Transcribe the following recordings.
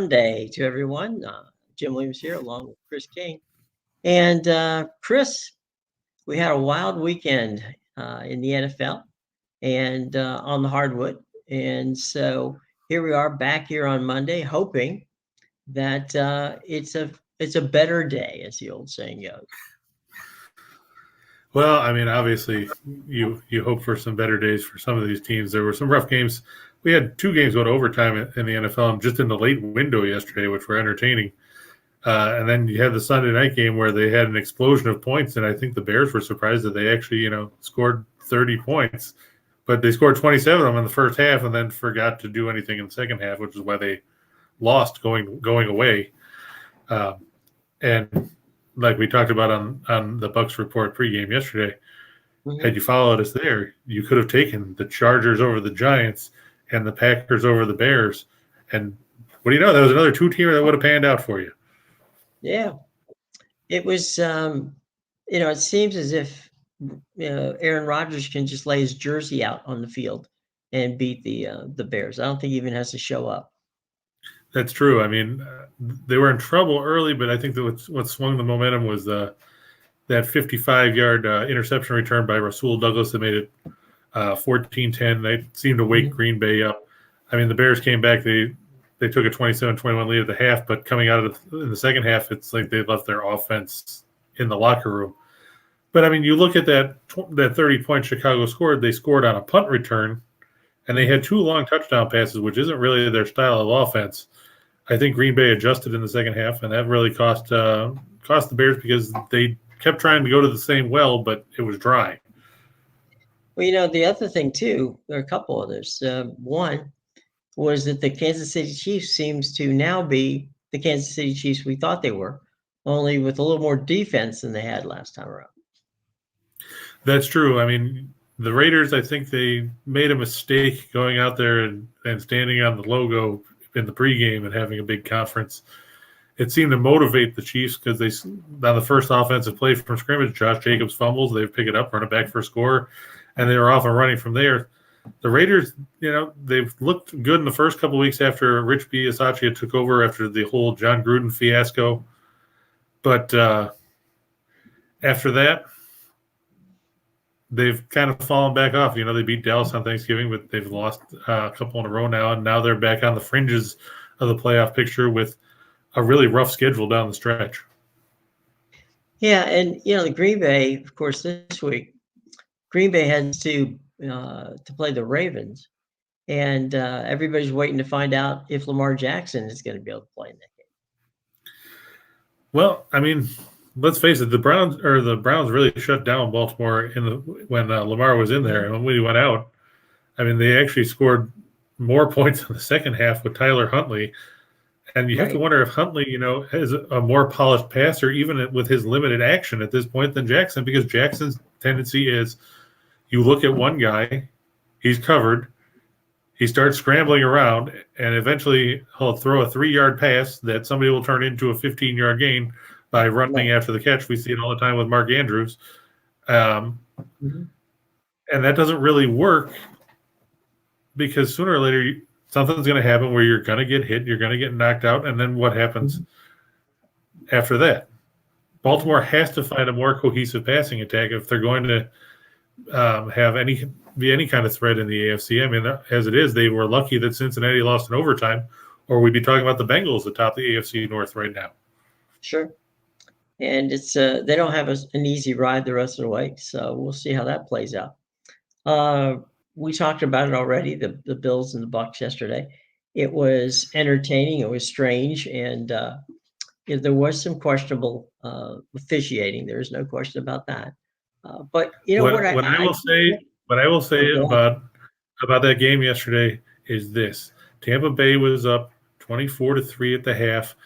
Monday to everyone. Jim Williams here along with Chris King. And Chris, we had a wild weekend in the NFL and on the hardwood. And so here we are back here on Monday, hoping that it's a better day, as the old saying goes. Well, I mean, obviously, you hope for some better days for some of these teams. There were some rough games. We had 2 games go to overtime in the NFL just in the late window yesterday, which were entertaining. And then you had the Sunday night game where they had an explosion of points, and I think the Bears were surprised that they actually, scored 30 points. But they scored 27 of them in the first half and then forgot to do anything in the second half, which is why they lost going away. And like we talked about on the Bucs report pregame yesterday, had you followed us there, you could have taken the Chargers over the Giants and the Packers over the Bears. And what do you know? That was another 2 team that would have panned out for you. Yeah. It was, it seems as if Aaron Rodgers can just lay his jersey out on the field and beat the Bears. I don't think he even has to show up. That's true. I mean, they were in trouble early, but I think that what swung the momentum was that 55-yard interception return by Rasul Douglas that made it 14-10. They seemed to wake Green Bay up. I mean, the Bears came back. They took a 27-21 lead at the half, but coming out in the second half, it's like they left their offense in the locker room. But, I mean, you look at that 30-point Chicago scored. They scored on a punt return, and they had 2 long touchdown passes, which isn't really their style of offense. I think Green Bay adjusted in the second half, and that really cost the Bears because they kept trying to go to the same well, but it was dry. Well, the other thing, too, there are a couple others. One was that the Kansas City Chiefs seems to now be the Kansas City Chiefs we thought they were, only with a little more defense than they had last time around. That's true. I mean, the Raiders, I think they made a mistake going out there and standing on the logo in the pregame and having a big conference. It seemed to motivate the Chiefs because on the first offensive play from scrimmage, Josh Jacobs fumbles, they pick it up, run it back for a score, and they were off and running from there. The Raiders, they've looked good in the first couple of weeks after Rich Bisaccia took over after the whole John Gruden fiasco. But after that, they've kind of fallen back off. They beat Dallas on Thanksgiving, but they've lost a couple in a row now, and now they're back on the fringes of the playoff picture with a really rough schedule down the stretch. Yeah, and the Green Bay, of course, this week, Green Bay has to play the Ravens, and everybody's waiting to find out if Lamar Jackson is going to be able to play in that game. Well, I mean, let's face it, the Browns really shut down Baltimore when Lamar was in there, and when he went out, I mean, they actually scored more points in the second half with Tyler Huntley. And you have to wonder if Huntley, is a more polished passer, even with his limited action at this point, than Jackson, because Jackson's tendency is you look at one guy, he's covered, he starts scrambling around, and eventually he'll throw a 3-yard pass that somebody will turn into a 15-yard gain by running after the catch. We see it all the time with Mark Andrews. And that doesn't really work because sooner or later something's going to happen where you're going to get hit, you're going to get knocked out, and then what happens after that? Baltimore has to find a more cohesive passing attack if they're going to have any kind of threat in the AFC. I mean, as it is, they were lucky that Cincinnati lost in overtime, or we'd be talking about the Bengals atop the AFC North right now. Sure. And it's they don't have an easy ride the rest of the way, so we'll see how that plays out. We talked about it already, the Bills and the Bucs yesterday. It was entertaining. It was strange. And there was some questionable officiating. There's no question about that. But what I will say about that game yesterday is this. Tampa Bay was up 24-3 at the half.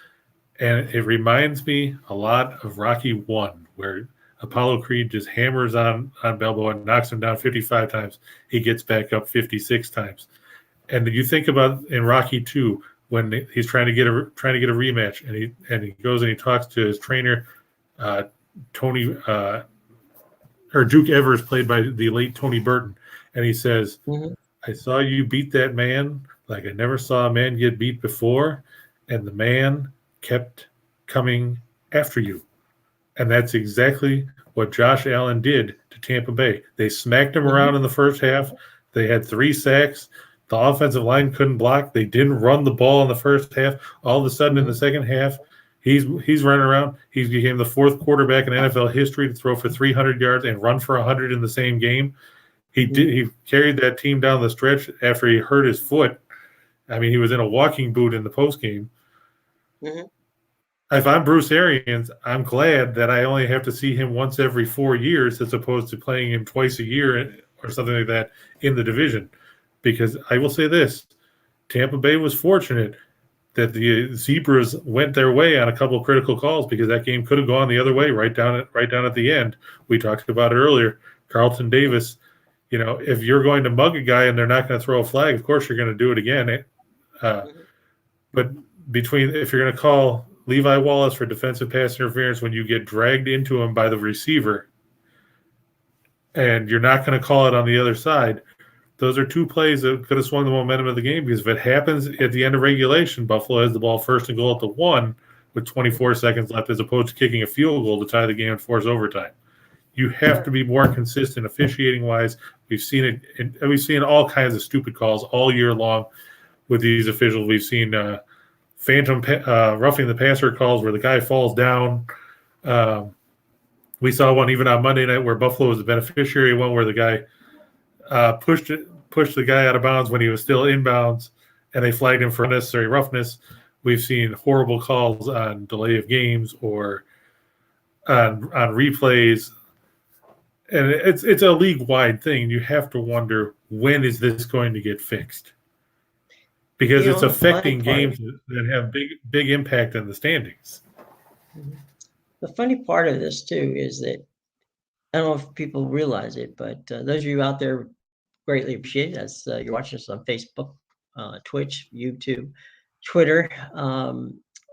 And it reminds me a lot of Rocky 1, where Apollo Creed just hammers on Balboa and knocks him down 55 times. He gets back up 56 times. And you think about in Rocky 2 when he's trying to get a rematch, and he goes and he talks to his trainer, Tony or Duke Evers, played by the late Tony Burton, and he says, "I saw you beat that man like I never saw a man get beat before." and the man kept coming after you. And that's exactly what Josh Allen did to Tampa Bay. They smacked him around in the first half. They had 3 sacks. The offensive line couldn't block. They didn't run the ball in the first half. All of a sudden, in the second half, he's running around. He became the 4th quarterback in NFL history to throw for 300 yards and run for 100 in the same game. He carried that team down the stretch after he hurt his foot. I mean, he was in a walking boot in the postgame. If I'm Bruce Arians, I'm glad that I only have to see him once every 4 years as opposed to playing him twice a year or something like that in the division. Because I will say this, Tampa Bay was fortunate that the Zebras went their way on a couple of critical calls because that game could have gone the other way right down at the end. We talked about it earlier. Carlton Davis, if you're going to mug a guy and they're not going to throw a flag, of course you're going to do it again. But if you're going to call Levi Wallace for defensive pass interference when you get dragged into him by the receiver and you're not going to call it on the other side, those are 2 plays that could have swung the momentum of the game because if it happens at the end of regulation, Buffalo has the ball first and goal at the 1 with 24 seconds left as opposed to kicking a field goal to tie the game and force overtime. You have to be more consistent officiating-wise. We've seen it. We've seen all kinds of stupid calls all year long with these officials. We've seen phantom roughing the passer calls where the guy falls down. We saw one even on Monday night where Buffalo was the beneficiary, one where the guy pushed the guy out of bounds when he was still inbounds, and they flagged him for unnecessary roughness. We've seen horrible calls on delay of games or on replays, and it's a league-wide thing. You have to wonder, when is this going to get fixed? Because it's affecting games that have big impact on the standings. The funny part of this too is that I don't know if people realize it, but those of you out there greatly appreciate it as you're watching us on Facebook, Twitch, YouTube, Twitter,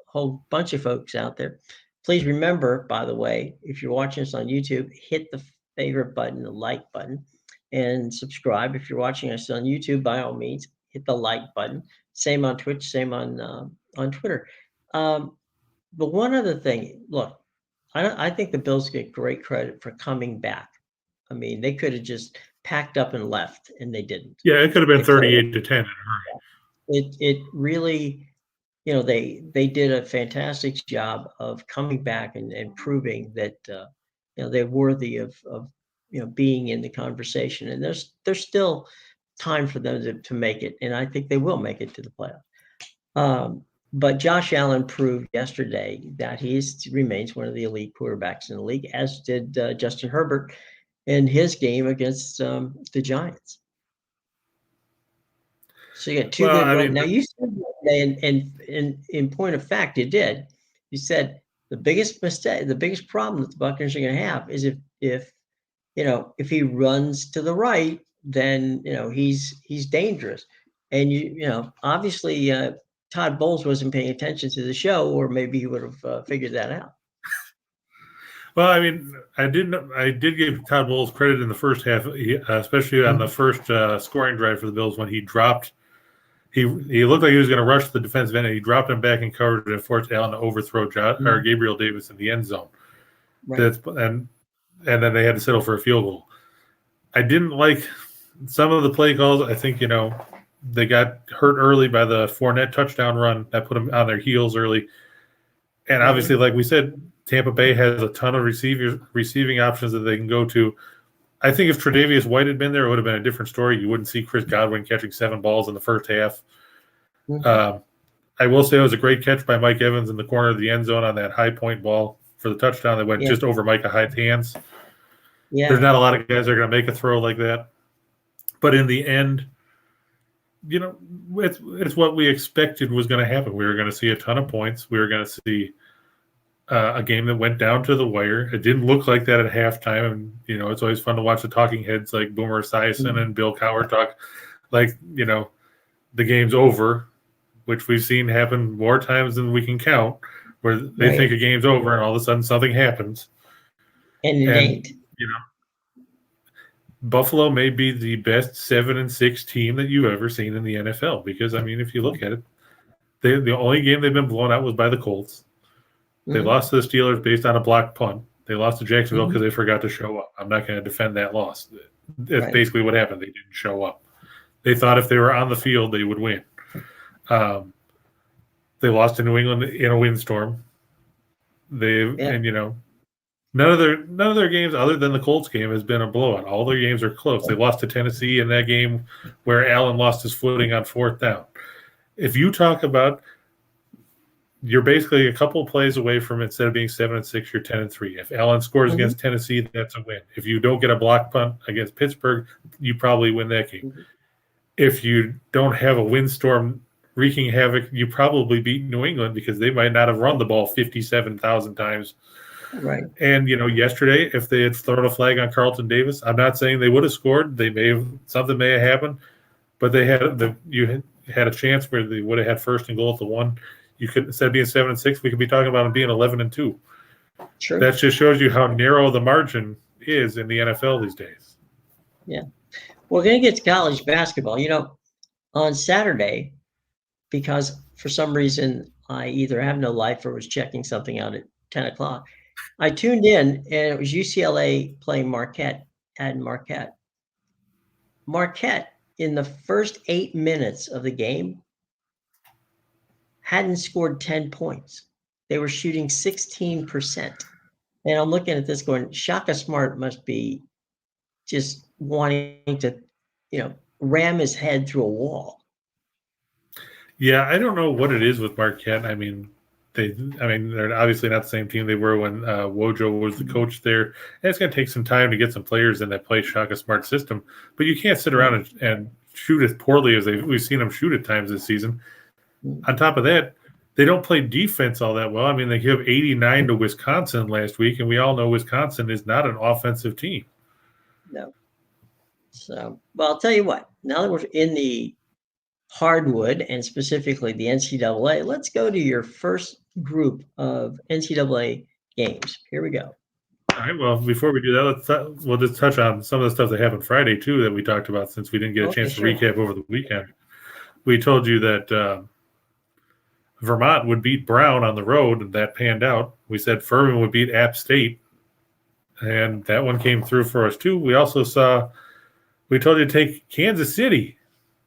whole bunch of folks out there. Please remember, by the way, if you're watching us on YouTube, hit the favorite button, the like button, and subscribe. If you're watching us on YouTube, by all means, hit the like button. Same on Twitch, same on Twitter. But one other thing, look, I think the Bills get great credit for coming back. I mean, they could have just packed up and left, and they didn't. Yeah, it could have been 38-10. It really, they did a fantastic job of coming back and proving that they're worthy of being in the conversation. And there's still time for them to make it, and I think they will make it to the playoffs. But Josh Allen proved yesterday that he remains one of the elite quarterbacks in the league, as did Justin Herbert in his game against the Giants. So you got 2 good ones. Now you said, and in point of fact, you did. You said the biggest mistake, the biggest problem that the Buccaneers are going to have is if he runs to the right, then he's dangerous. And obviously Todd Bowles wasn't paying attention to the show, or maybe he would have figured that out. Well, I mean, I did give Todd Bowles credit in the first half, especially on the first scoring drive for the Bills when he dropped. He looked like he was going to rush the defensive end, and he dropped him back and covered and forced Allen to overthrow or Gabriel Davis in the end zone. Right. And then they had to settle for a field goal. I didn't like some of the play calls. I think they got hurt early by the Fournette touchdown run that put them on their heels early. And obviously, like we said, Tampa Bay has a ton of receiving options that they can go to. I think if Tre'Davious White had been there, it would have been a different story. You wouldn't see Chris Godwin catching 7 balls in the first half. I will say it was a great catch by Mike Evans in the corner of the end zone on that high point ball for the touchdown that went just over Micah Hyde's hands. Yeah. There's not a lot of guys that are going to make a throw like that. But in the end, it's what we expected was going to happen. We were going to see a ton of points. We were going to see a game that went down to the wire. It didn't look like that at halftime. And, it's always fun to watch the talking heads like Boomer Esiason and Bill Cowher talk like, the game's over, which we've seen happen more times than we can count, where they think a game's over and all of a sudden something happens. And it ain't. Buffalo may be the best 7-6 team that you've ever seen in the NFL because, I mean, if you look at it, The only game they've been blown out was by the Colts. They lost to the Steelers based on a blocked punt. They lost to Jacksonville because they forgot to show up. I'm not going to defend that loss. That's basically what happened. They didn't show up. They thought if they were on the field, they would win. They lost to New England in a windstorm. And none of their games other than the Colts game has been a blowout. All their games are close. They lost to Tennessee in that game where Allen lost his footing on fourth down. If you talk about, you're basically a couple of plays away from, instead of being 7-6, you're 10-3. If Allen scores against Tennessee, that's a win. If you don't get a block punt against Pittsburgh, you probably win that game. If you don't have a windstorm wreaking havoc, you probably beat New England because they might not have run the ball 57,000 times. Right. And, yesterday, if they had thrown a flag on Carlton Davis, I'm not saying they would have scored. Something may have happened, but you had a chance where they would have had first and goal at the 1. You could, instead of being 7-6, we could be talking about them being 11-2. True. That just shows you how narrow the margin is in the NFL these days. Yeah. We're going to get to college basketball. On Saturday, because for some reason I either have no life or was checking something out at 10 o'clock, I tuned in, and it was UCLA playing Marquette at Marquette. Marquette, in the first 8 minutes of the game, hadn't scored 10 points. They were shooting 16%. And I'm looking at this going, Shaka Smart must be just wanting to, ram his head through a wall. Yeah, I don't know what it is with Marquette. They're obviously not the same team they were when Wojo was the coach there. And it's going to take some time to get some players in that play Shaka Smart system. But you can't sit around and shoot as poorly as we've seen them shoot at times this season. On top of that, they don't play defense all that well. They give 89 to Wisconsin last week, and we all know Wisconsin is not an offensive team. No. So, well, I'll tell you what. Now that we're in the hardwood, and specifically the NCAA, let's go to your first group of NCAA games. Here we go. All right. Well, before we do that, we'll just touch on some of the stuff that happened Friday, too, that we talked about since we didn't get a chance to recap over the weekend. We told you that Vermont would beat Brown on the road, and that panned out. We said Furman would beat App State, and that one came through for us, too. We told you to take Kansas City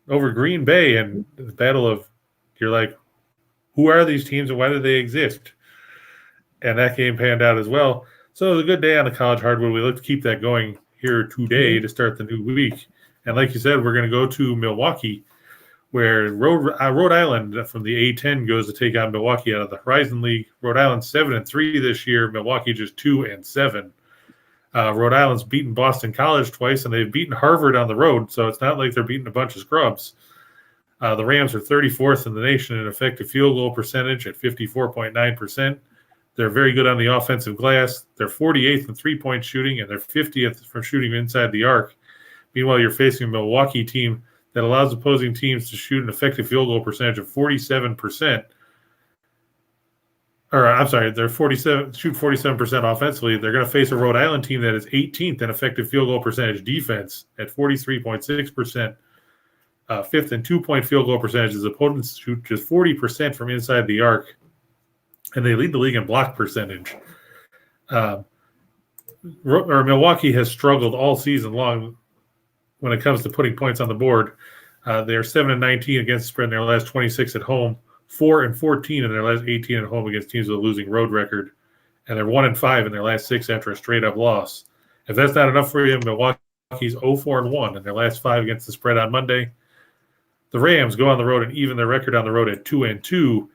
over Green Bay, and the battle of, you're like, who are these teams and why do they exist? And that game panned out as well. So it was a good day on the college hardwood. We look to keep that going here today to start the new week. And like you said, we're going to go to Milwaukee, where Rhode Island from the A10 goes to take on Milwaukee out of the Horizon League. Rhode Island 7-3 this year. Milwaukee just 2-7. Rhode Island's beaten Boston College twice, and they've beaten Harvard on the road, so it's not like they're beating a bunch of scrubs. The Rams are 34th in the nation in effective field goal percentage at 54.9%. They're very good on the offensive glass. They're 48th in three-point shooting, and they're 50th from shooting inside the arc. Meanwhile, you're facing a Milwaukee team that allows opposing teams to shoot an effective field goal percentage of 47%. They're shoot 47% offensively. They're going to face a Rhode Island team that is 18th in effective field goal percentage defense at 43.6%. Fifth in two-point field goal percentage. As opponents shoot just 40% from inside the arc, and they lead the league in block percentage. Milwaukee has struggled all season long when it comes to putting points on the board. They are 7-19 against the spread in their last 26 at home, 4-14 in their last 18 at home against teams with a losing road record, and they're 1-5 in their last 6 after a straight-up loss. If that's not enough for you, Milwaukee's 0-4-1 in their last 5 against the spread on Monday. The Rams go on the road and even their record on the road at 2-2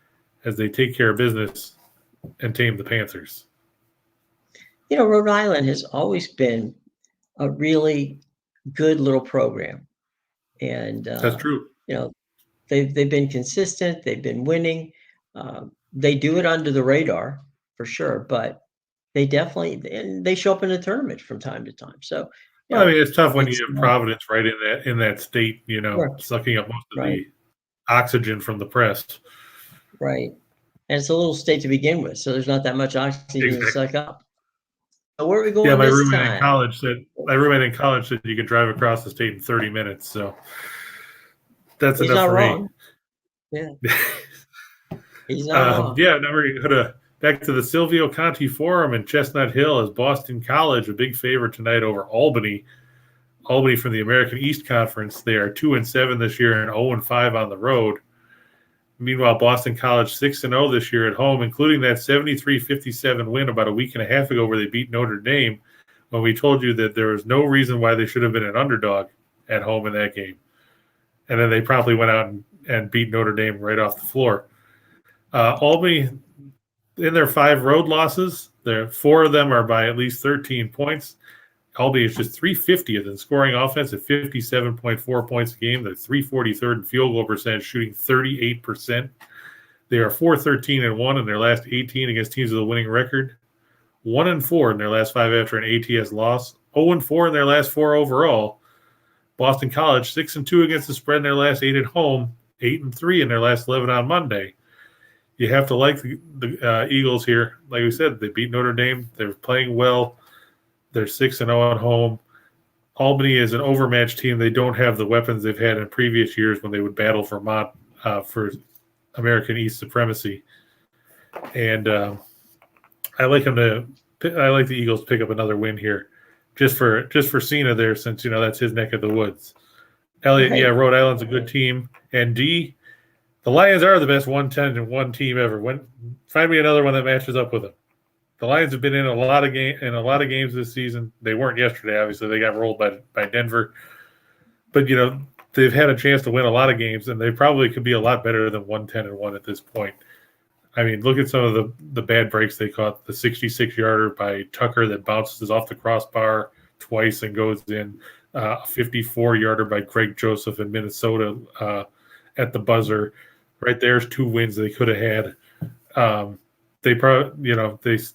as they take care of business and tame the Panthers. Rhode Island has always been a really good little program, and that's true. They've been consistent. They've been winning. They do it under the radar for sure, but they show up in the tournament from time to time. So, it's tough when you have Providence right in that state, sucking up most of the oxygen from the press. Right, and it's a little state to begin with, so there's not that much oxygen to suck up. So where are we going? Yeah, my roommate in college said you could drive across the state in 30 minutes. So that's enough for me. Yeah. He's not wrong. Now we're going to back to the Silvio Conti Forum in Chestnut Hill as Boston College, a big favorite tonight over Albany. Albany from the American East Conference. They are 2-7 this year and 0-5 on the road. Meanwhile, Boston College 6-0 this year at home, including that 73-57 win about a week and a half ago where they beat Notre Dame, when we told you that there was no reason why they should have been an underdog at home in that game. And then they promptly went out and beat Notre Dame right off the floor. Albany, in their 5 road losses, 4 of them are by at least 13 points. Albany is just 350th in scoring offense at 57.4 points a game. They're 343rd in field goal percentage, shooting 38%. They are 4-13-1 in their last 18 against teams with a winning record. 1-4 in their last 5 after an ATS loss. 0-4 in their last 4 overall. Boston College 6-2 against the spread in their last 8 at home. 8-3 in their last 11 on Monday. You have to like the Eagles here. Like we said, they beat Notre Dame. They're playing well. They're 6-0 at home. Albany is an overmatched team. They don't have the weapons they've had in previous years when they would battle Vermont for American East supremacy. And I like the Eagles to pick up another win here, just for Cena there, since that's his neck of the woods. Elliot, Right. yeah, Rhode Island's a good team, and the Lions are the best 1-10-1 team ever. Find me another one that matches up with them. The Lions have been in a lot of games this season. They weren't yesterday, obviously. They got rolled by Denver. But they've had a chance to win a lot of games, and they probably could be a lot better than 1-10-1 at this point. I mean, look at some of the bad breaks they caught. The 66-yarder by Tucker that bounces off the crossbar twice and goes in. A 54-yarder by Greg Joseph in Minnesota at the buzzer. Right there's 2 wins they could have had. They probably,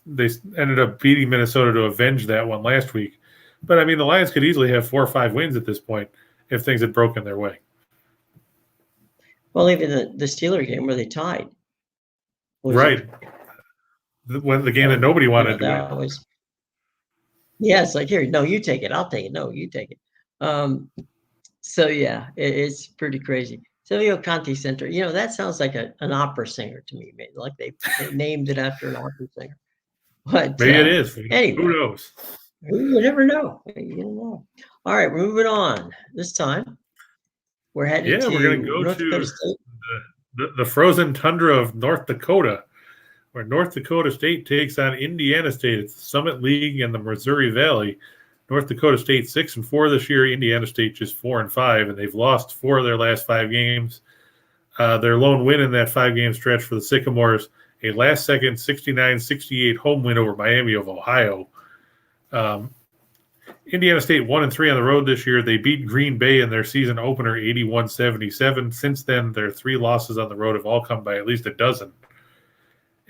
they ended up beating Minnesota to avenge that one last week. But I mean, the Lions could easily have 4 or 5 wins at this point if things had broken their way. Well, even the Steeler game where they tied. Right. When the game that nobody wanted to win. Yeah, it's like, here, no, you take it. I'll take it. No, you take it. So yeah, it's pretty crazy. Silvio Conti Center, that sounds like an opera singer to me. Like they named it after an opera singer. But maybe it is. Anyway, who knows? You never know. You don't know. All right, moving on. This time we're headed to we're going to go North to Dakota State. The frozen tundra of North Dakota, where North Dakota State takes on Indiana State. It's the Summit League in the Missouri Valley. North Dakota State 6-4 this year. Indiana State just 4-5, and they've lost 4 of their last 5 games. Their lone win in that 5-game stretch for the Sycamores, a last-second 69-68 home win over Miami of Ohio. Indiana State 1-3 on the road this year. They beat Green Bay in their season opener 81-77. Since then, their 3 losses on the road have all come by at least a dozen.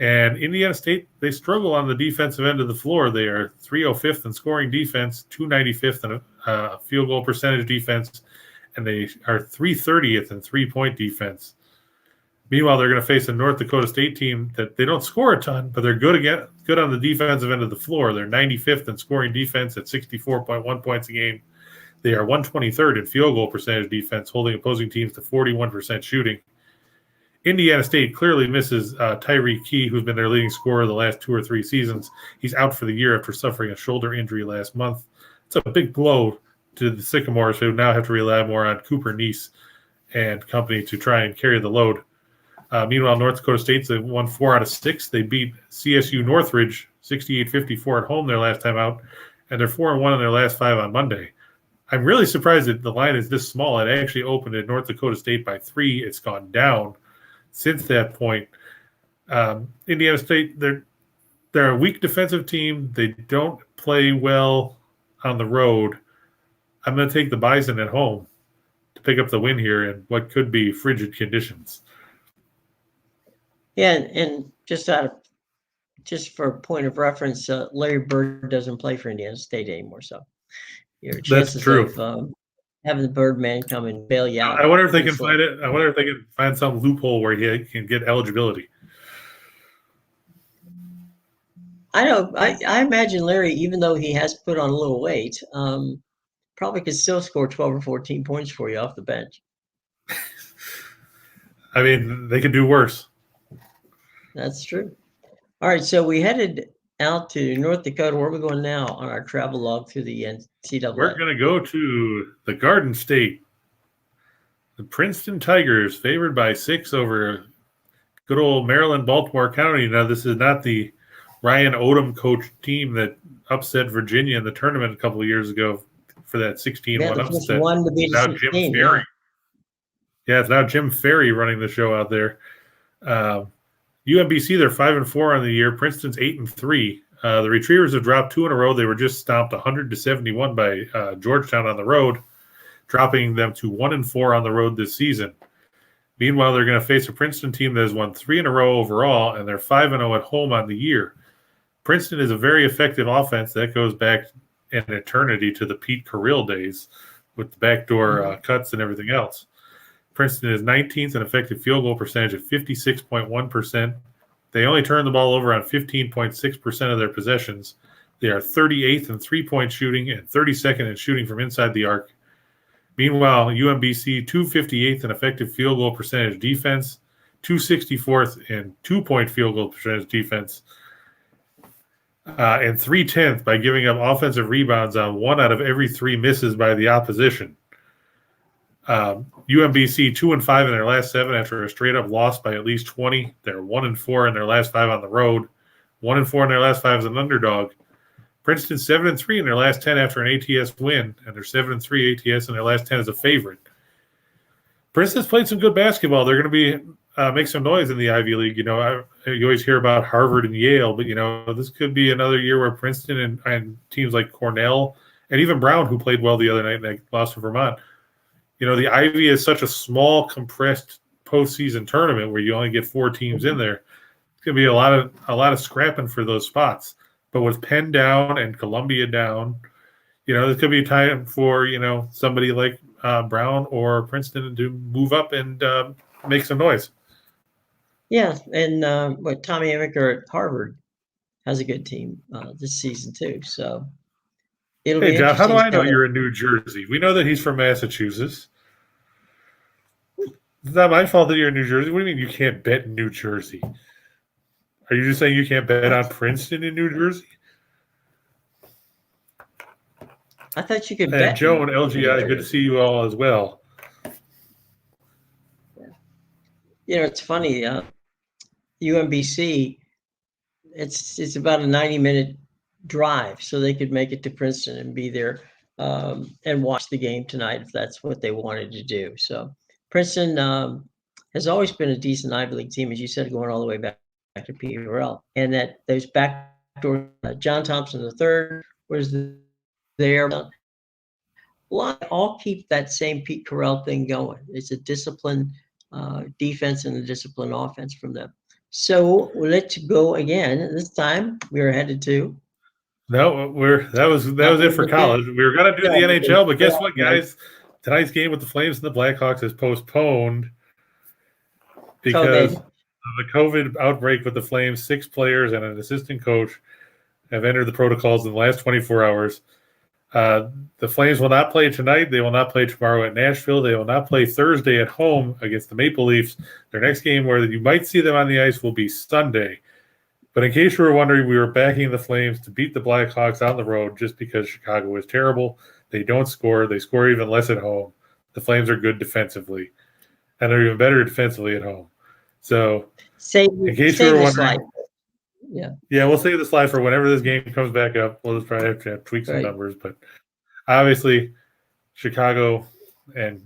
And Indiana State, they struggle on the defensive end of the floor. They are 305th in scoring defense, 295th in field goal percentage defense, and they are 330th in three-point defense. Meanwhile, they're going to face a North Dakota State team that they don't score a ton, but they're good on the defensive end of the floor. They're 95th in scoring defense at 64.1 points a game. They are 123rd in field goal percentage defense, holding opposing teams to 41% shooting. Indiana State clearly misses Tyreek Key, who's been their leading scorer the last 2 or 3 seasons. He's out for the year after suffering a shoulder injury last month. It's a big blow to the Sycamores, who now have to rely more on Cooper Neese and company to try and carry the load. Meanwhile, North Dakota State's won 4 out of 6. They beat CSU Northridge 68-54 at home their last time out, and they're 4-1 in their last 5 on Monday. I'm really surprised that the line is this small. It actually opened at North Dakota State by 3. It's gone down since that point. Indiana State, they're a weak defensive team. They don't play well on the road. I'm going to take the Bison at home to pick up the win here in what could be frigid conditions. Yeah, and just for a point of reference, Larry Bird doesn't play for Indiana State anymore, so your chances of having the Birdman come and bail you out. I wonder if they can find it. I wonder if they can find some loophole where he can get eligibility. I know. I imagine Larry, even though he has put on a little weight, probably could still score 12 or 14 points for you off the bench. I mean, they could do worse. That's true. All right, so we headed out to North Dakota. Where are we going now on our travel log through the We're NCAA? going to go to the Garden State. The Princeton Tigers favored by 6 over good old Maryland, Baltimore County. Now, this is not the Ryan Odom coached team that upset Virginia in the tournament a couple of years ago for that 16-1 Yeah, the first upset. one to beat a Now Jim 16. Ferry. Yeah, it's now Jim Ferry running the show out there. UMBC, they're 5-4 on the year. Princeton's 8-3. The Retrievers have dropped 2 in a row. They were just stomped 100-71 by Georgetown on the road, dropping them to 1-4 on the road this season. Meanwhile, they're going to face a Princeton team that has won 3 in a row overall, and they're 5-0 at home on the year. Princeton is a very effective offense that goes back an eternity to the Pete Carril days with the backdoor cuts and everything else. Princeton is 19th in effective field goal percentage at 56.1%. They only turn the ball over on 15.6% of their possessions. They are 38th in three-point shooting and 32nd in shooting from inside the arc. Meanwhile, UMBC 258th in effective field goal percentage defense, 264th in two-point field goal percentage defense, and 310th by giving up offensive rebounds on 1 out of every 3 misses by the opposition. UMBC 2-5 in their last 7 after a straight-up loss by at least 20. They're 1-4 in their last 5 on the road, 1-4 in their last 5 as an underdog. Princeton 7-3 in their last 10 after an ATS win, and they're 7-3 ATS in their last 10 as a favorite. Princeton's played some good basketball. They're going to be make some noise in the Ivy League. You always hear about Harvard and Yale, but this could be another year where Princeton and teams like Cornell and even Brown, who played well the other night and they lost to Vermont. The Ivy is such a small, compressed postseason tournament where you only get 4 teams in there. It's going to be a lot of scrapping for those spots. But with Penn down and Columbia down, this could be time for somebody like Brown or Princeton to move up and make some noise. Yeah, and Tommy Amaker at Harvard has a good team this season too. So it'll be Hey, John, how do interesting. I know you're in New Jersey? We know that he's from Massachusetts. It's not my fault that you're in New Jersey. What do you mean you can't bet in New Jersey? Are you just saying you can't bet on Princeton in New Jersey? I thought you could and bet. Joe and LGI, good to see you all as well. It's funny. UMBC, it's about a 90-minute drive, so they could make it to Princeton and be there and watch the game tonight if that's what they wanted to do. So Princeton has always been a decent Ivy League team, as you said, going all the way back to PRL. And that those backdoor John Thompson III was there. All keep that same Pete Carril thing going. It's a disciplined defense and a disciplined offense from them. So let's go again. This time we are headed to. No, that was it for college. We were going to do the NHL, but guess what, guys? Tonight's game with the Flames and the Blackhawks is postponed because of the COVID outbreak with the Flames. 6 players and an assistant coach have entered the protocols in the last 24 hours. The Flames will not play tonight. They will not play tomorrow at Nashville. They will not play Thursday at home against the Maple Leafs. Their next game where you might see them on the ice will be Sunday. But in case you were wondering, we were backing the Flames to beat the Blackhawks on the road just because Chicago is terrible. They don't score. They score even less at home. The Flames are good defensively, and they're even better defensively at home. So, in case you were wondering, yeah, we'll save the slide for whenever this game comes back up. We'll just probably have to tweak some numbers, but obviously, Chicago and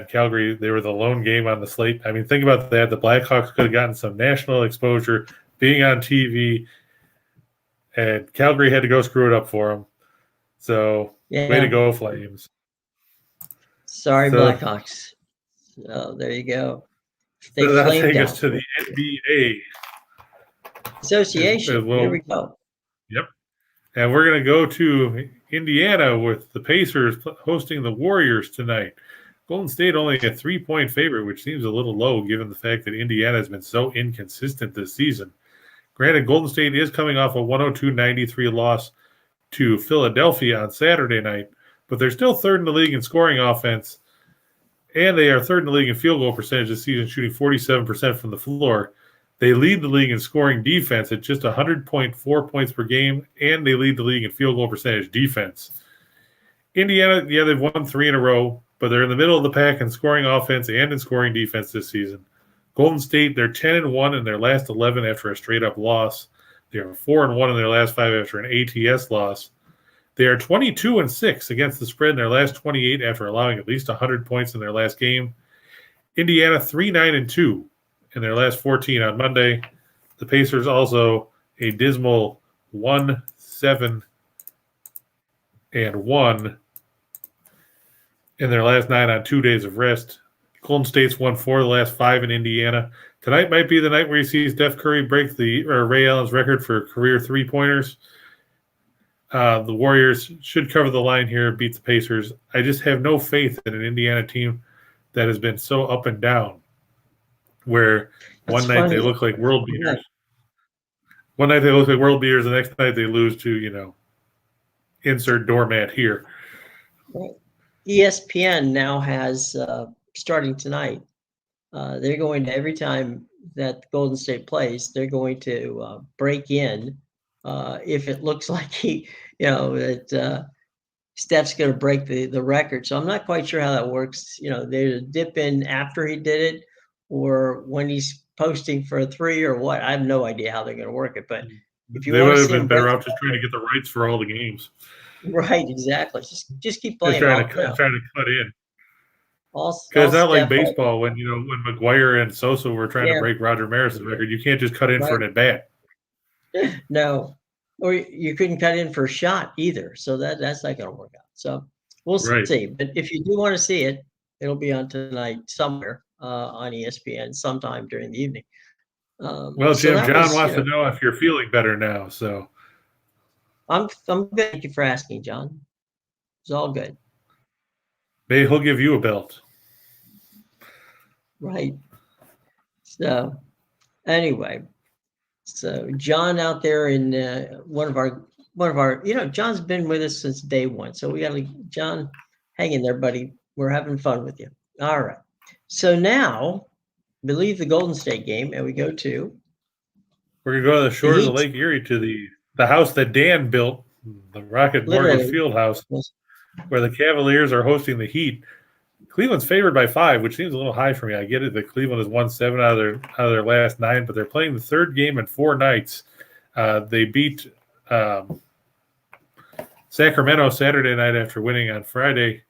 Calgary, they were the lone game on the slate. I mean, think about that. The Blackhawks could have gotten some national exposure, being on TV, and Calgary had to go screw it up for them. So, way to go, Flames. Sorry, Blackhawks. So, there you go. So that'll take us to the NBA Association. Here we go. Yep. And we're going to go to Indiana with the Pacers hosting the Warriors tonight. Golden State only a 3-point favorite, which seems a little low given the fact that Indiana has been so inconsistent this season. Granted, Golden State is coming off a 102-93 loss to Philadelphia on Saturday night, but they're still third in the league in scoring offense, and they are third in the league in field goal percentage this season, shooting 47% from the floor. They lead the league in scoring defense at just 100.4 points per game, and they lead the league in field goal percentage defense. Indiana, yeah, they've won 3 in a row, but they're in the middle of the pack in scoring offense and in scoring defense this season. Golden State, they're 10-1 in their last 11 after a straight-up loss. They are 4-1 in their last 5 after an ATS loss. They are 22-6 against the spread in their last 28 after allowing at least 100 points in their last game. Indiana 3-9-2 in their last 14 on Monday. The Pacers also a dismal 1-7-1 in their last 9 on 2 days of rest. Golden State's won 4 of the last 5 in Indiana. Tonight might be the night where you see Steph Curry break Ray Allen's record for career three-pointers. The Warriors should cover the line here, beat the Pacers. I just have no faith in an Indiana team that has been so up and down, where one night they look like world beaters. Yeah. One night they look like world beaters, the next night they lose to, insert doormat here. ESPN now has, starting tonight, they're going to, every time that Golden State plays, they're going to break in if it looks like that Steph's going to break the record. So I'm not quite sure how that works. They dip in after he did it or when he's posting for a 3 or what. I have no idea how they're going to work it. But if you they would have been better off just trying to get the rights for all the games. Right, exactly. Just keep playing. Just trying to cut in. Because it's not like baseball when McGuire and Sosa were trying to break Roger Maris's record. You can't just cut in for an at bat. No, or you couldn't cut in for a shot either. So that's not going to work out. So we'll see. But if you do want to see it, it'll be on tonight somewhere on ESPN sometime during the evening. Well, Jim, John wants to know if you're feeling better now. So I'm good. Thank you for asking, John. It's all good. Maybe he'll give you a belt. Right. So anyway, John out there in one of our, John's been with us since day one. So we got to, John, hang in there, buddy. We're having fun with you. All right. So now we leave the Golden State game and we go to. We're going to go to the shore of the Lake Erie to the house that Dan built, the Rocket Mortgage Field House, where the Cavaliers are hosting the Heat. Cleveland's favored by 5, which seems a little high for me. I get it that Cleveland has won 7 out of their last 9, but they're playing the third game in 4 nights. They beat Sacramento Saturday night after winning on Friday,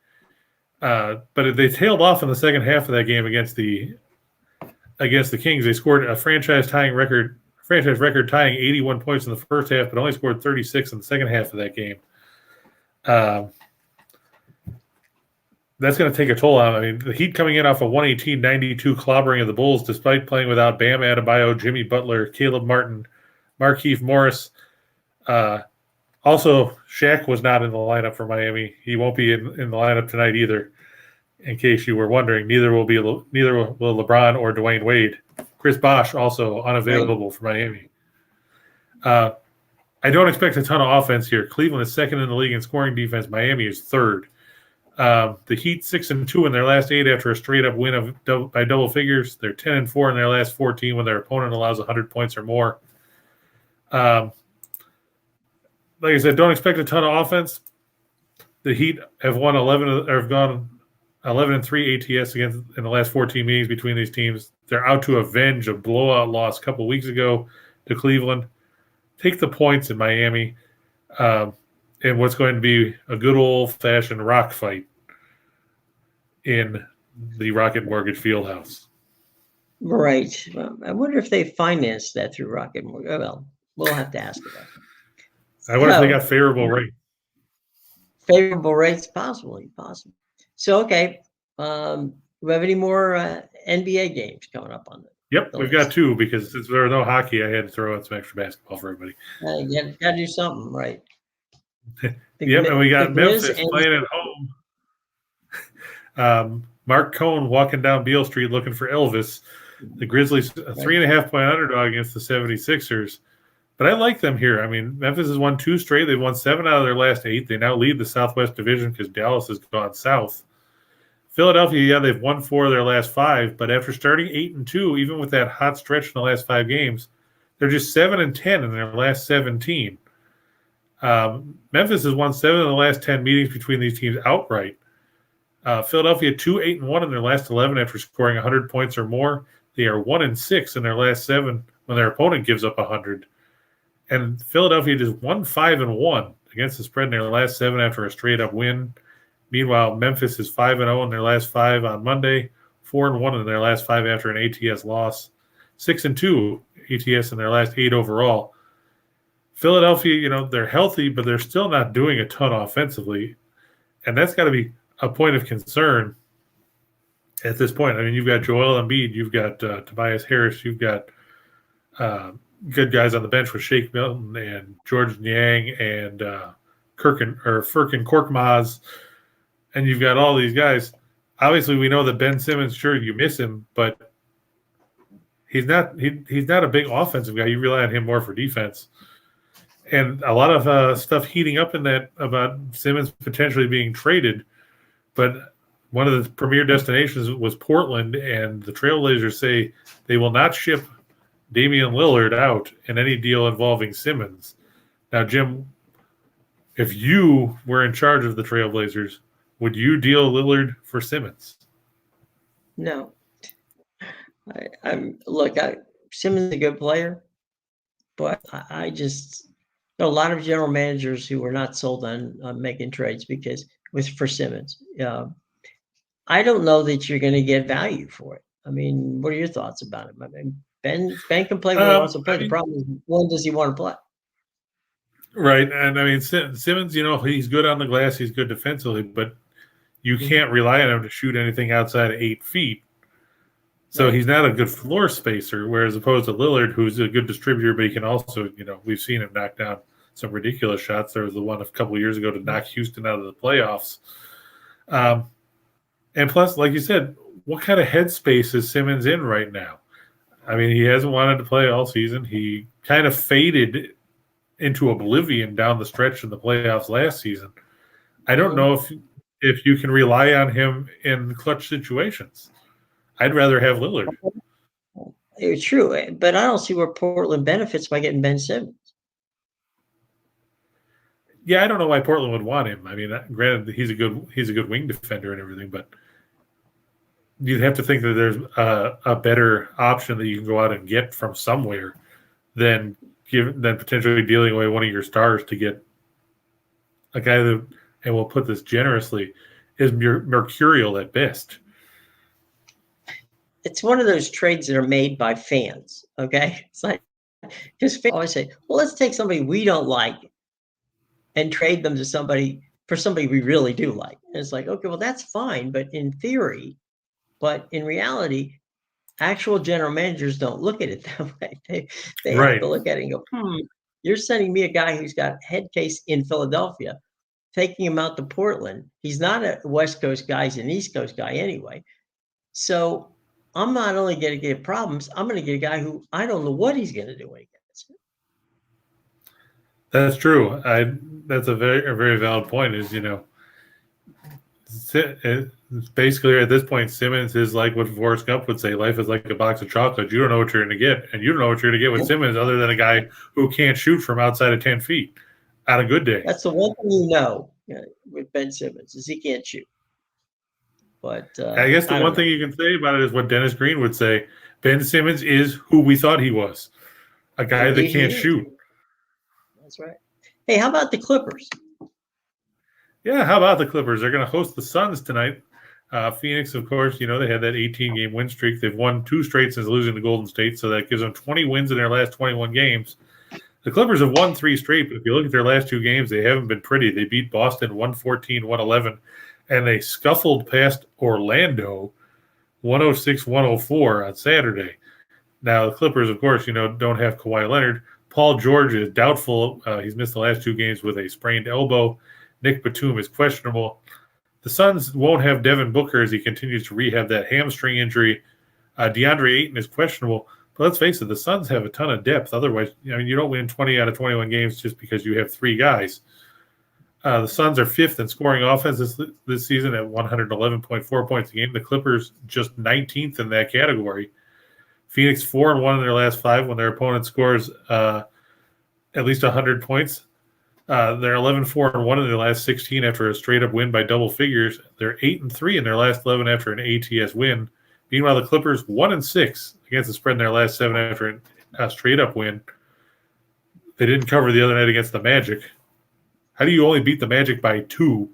but they tailed off in the second half of that game against the Kings. They scored a franchise record tying 81 points in the first half, but only scored 36 in the second half of that game. That's going to take a toll on. I mean, the Heat coming in off a 118-92 clobbering of the Bulls, despite playing without Bam Adebayo, Jimmy Butler, Caleb Martin, Markieff Morris. Also, Shaq was not in the lineup for Miami. He won't be in the lineup tonight either. In case you were wondering, neither will LeBron or Dwayne Wade. Chris Bosh also unavailable for Miami. I don't expect a ton of offense here. Cleveland is second in the league in scoring defense. Miami is third. The Heat 6-2 in their last 8 after a straight-up win by double figures. They're 10-4 in their last 14 when their opponent allows 100 points or more. Like I said, don't expect a ton of offense. The Heat have won 11 or have gone 11-3 ATS in the last 14 meetings between these teams. They're out to avenge a blowout loss a couple weeks ago to Cleveland. Take the points in Miami. In what's going to be a good old-fashioned rock fight in the Rocket Mortgage Fieldhouse. Right. Well, I wonder if they financed that through Rocket Mortgage. Well, we'll have to ask about that. I wonder if they got favorable rates. Favorable rates, possibly. So, okay. We have any more NBA games coming up on Yep, we've got 2 because since there was no hockey, I had to throw out some extra basketball for everybody. You got to do something, right? Yep, and we got Memphis playing at home. Mark Cohn walking down Beale Street looking for Elvis. The Grizzlies, a 3.5-point underdog against the 76ers. But I like them here. I mean, Memphis has won 2 straight. They've won 7 out of their last 8. They now lead the Southwest Division because Dallas has gone south. Philadelphia, yeah, they've won 4 of their last 5, but after starting 8-2, even with that hot stretch in the last 5 games, they're just 7-10 in their last 17. Memphis has won 7 of the last 10 meetings between these teams outright. Philadelphia 2-8-1 in their last 11 after scoring 100 points or more. They are 1-6 in their last 7 when their opponent gives up 100. And Philadelphia just 1-5-1 against the spread in their last 7 after a straight-up win. Meanwhile, Memphis is 5-0 in their last 5 on Monday, 4-1 in their last 5 after an ATS loss, 6-2 ATS in their last 8 overall. Philadelphia, they're healthy, but they're still not doing a ton offensively, and that's got to be a point of concern at this point. I mean, you've got Joel Embiid, you've got Tobias Harris, you've got good guys on the bench with Shake Milton and George Niang and Furkan Korkmaz, and you've got all these guys. Obviously, we know that Ben Simmons, sure, you miss him, but he's not a big offensive guy. You rely on him more for defense. And a lot of stuff heating up in that about Simmons potentially being traded, but one of the premier destinations was Portland, and the Trailblazers say they will not ship Damian Lillard out in any deal involving Simmons. Now, Jim, if you were in charge of the Trailblazers, would you deal Lillard for Simmons? No. Simmons is a good player, but I just know a lot of general managers who were not sold on making trades for Simmons. I don't know that you're going to get value for it. I mean, what are your thoughts about it? I mean, Ben can play when he wants to play. The problem is, when does he want to play? Right, and I mean Simmons, he's good on the glass, he's good defensively, but you can't rely on him to shoot anything outside of 8 feet. So He's not a good floor spacer, whereas opposed to Lillard, who's a good distributor, but he can also, we've seen him knock down some ridiculous shots. There was the one a couple of years ago to knock Houston out of the playoffs. And plus, like you said, what kind of headspace is Simmons in right now? I mean, he hasn't wanted to play all season. He kind of faded into oblivion down the stretch in the playoffs last season. I don't know if you can rely on him in clutch situations. I'd rather have Lillard. It's true, but I don't see where Portland benefits by getting Ben Simmons. Yeah, I don't know why Portland would want him. I mean, granted, he's a good wing defender and everything, but you'd have to think that there's a better option that you can go out and get from somewhere than potentially dealing away one of your stars to get a guy that, and we'll put this generously, is mercurial at best. It's one of those trades that are made by fans, okay? It's like, because fans always say, well, let's take somebody we don't like and trade them to somebody we really do like. And it's like, okay, well, that's fine, but in theory, but in reality, actual general managers don't look at it that way. They have to look at it and go, you're sending me a guy who's got head case in Philadelphia, taking him out to Portland. He's not a West Coast guy, he's an East Coast guy anyway. So I'm not only going to get problems, I'm going to get a guy who I don't know what he's going to do when he gets here. That's true. That's a very valid point. Is basically at this point, Simmons is like what Forrest Gump would say: life is like a box of chocolates. You don't know what you're going to get, and you don't know what you're going to get with Simmons, other than a guy who can't shoot from outside of 10 feet on a good day. That's the one thing with Ben Simmons is he can't shoot. But I guess the one thing you can say about it is what Dennis Green would say: Ben Simmons is who we thought he was, a guy that can't shoot. That's right. Hey, how about the Clippers? Yeah, how about the Clippers? They're going to host the Suns tonight. Phoenix, of course, they had that 18-game win streak. They've won 2 straight since losing to Golden State, so that gives them 20 wins in their last 21 games. The Clippers have won 3 straight, but if you look at their last 2 games, they haven't been pretty. They beat Boston 114-111, and they scuffled past Orlando 106-104 on Saturday. Now, the Clippers, of course, don't have Kawhi Leonard. Paul George is doubtful. He's missed the last 2 games with a sprained elbow. Nick Batum is questionable. The Suns won't have Devin Booker as he continues to rehab that hamstring injury. DeAndre Ayton is questionable. But let's face it, the Suns have a ton of depth. Otherwise, you don't win 20 out of 21 games just because you have 3 guys. The Suns are fifth in scoring offense this season at 111.4 points a game. The Clippers just 19th in that category. Phoenix 4-1 in their last 5 when their opponent scores at least 100 points. They're 11-4-1 in their last 16 after a straight-up win by double figures. They're 8-3 in their last 11 after an ATS win. Meanwhile, the Clippers 1-6 against the spread in their last 7 after a straight-up win. They didn't cover the other night against the Magic. How do you only beat the Magic by 2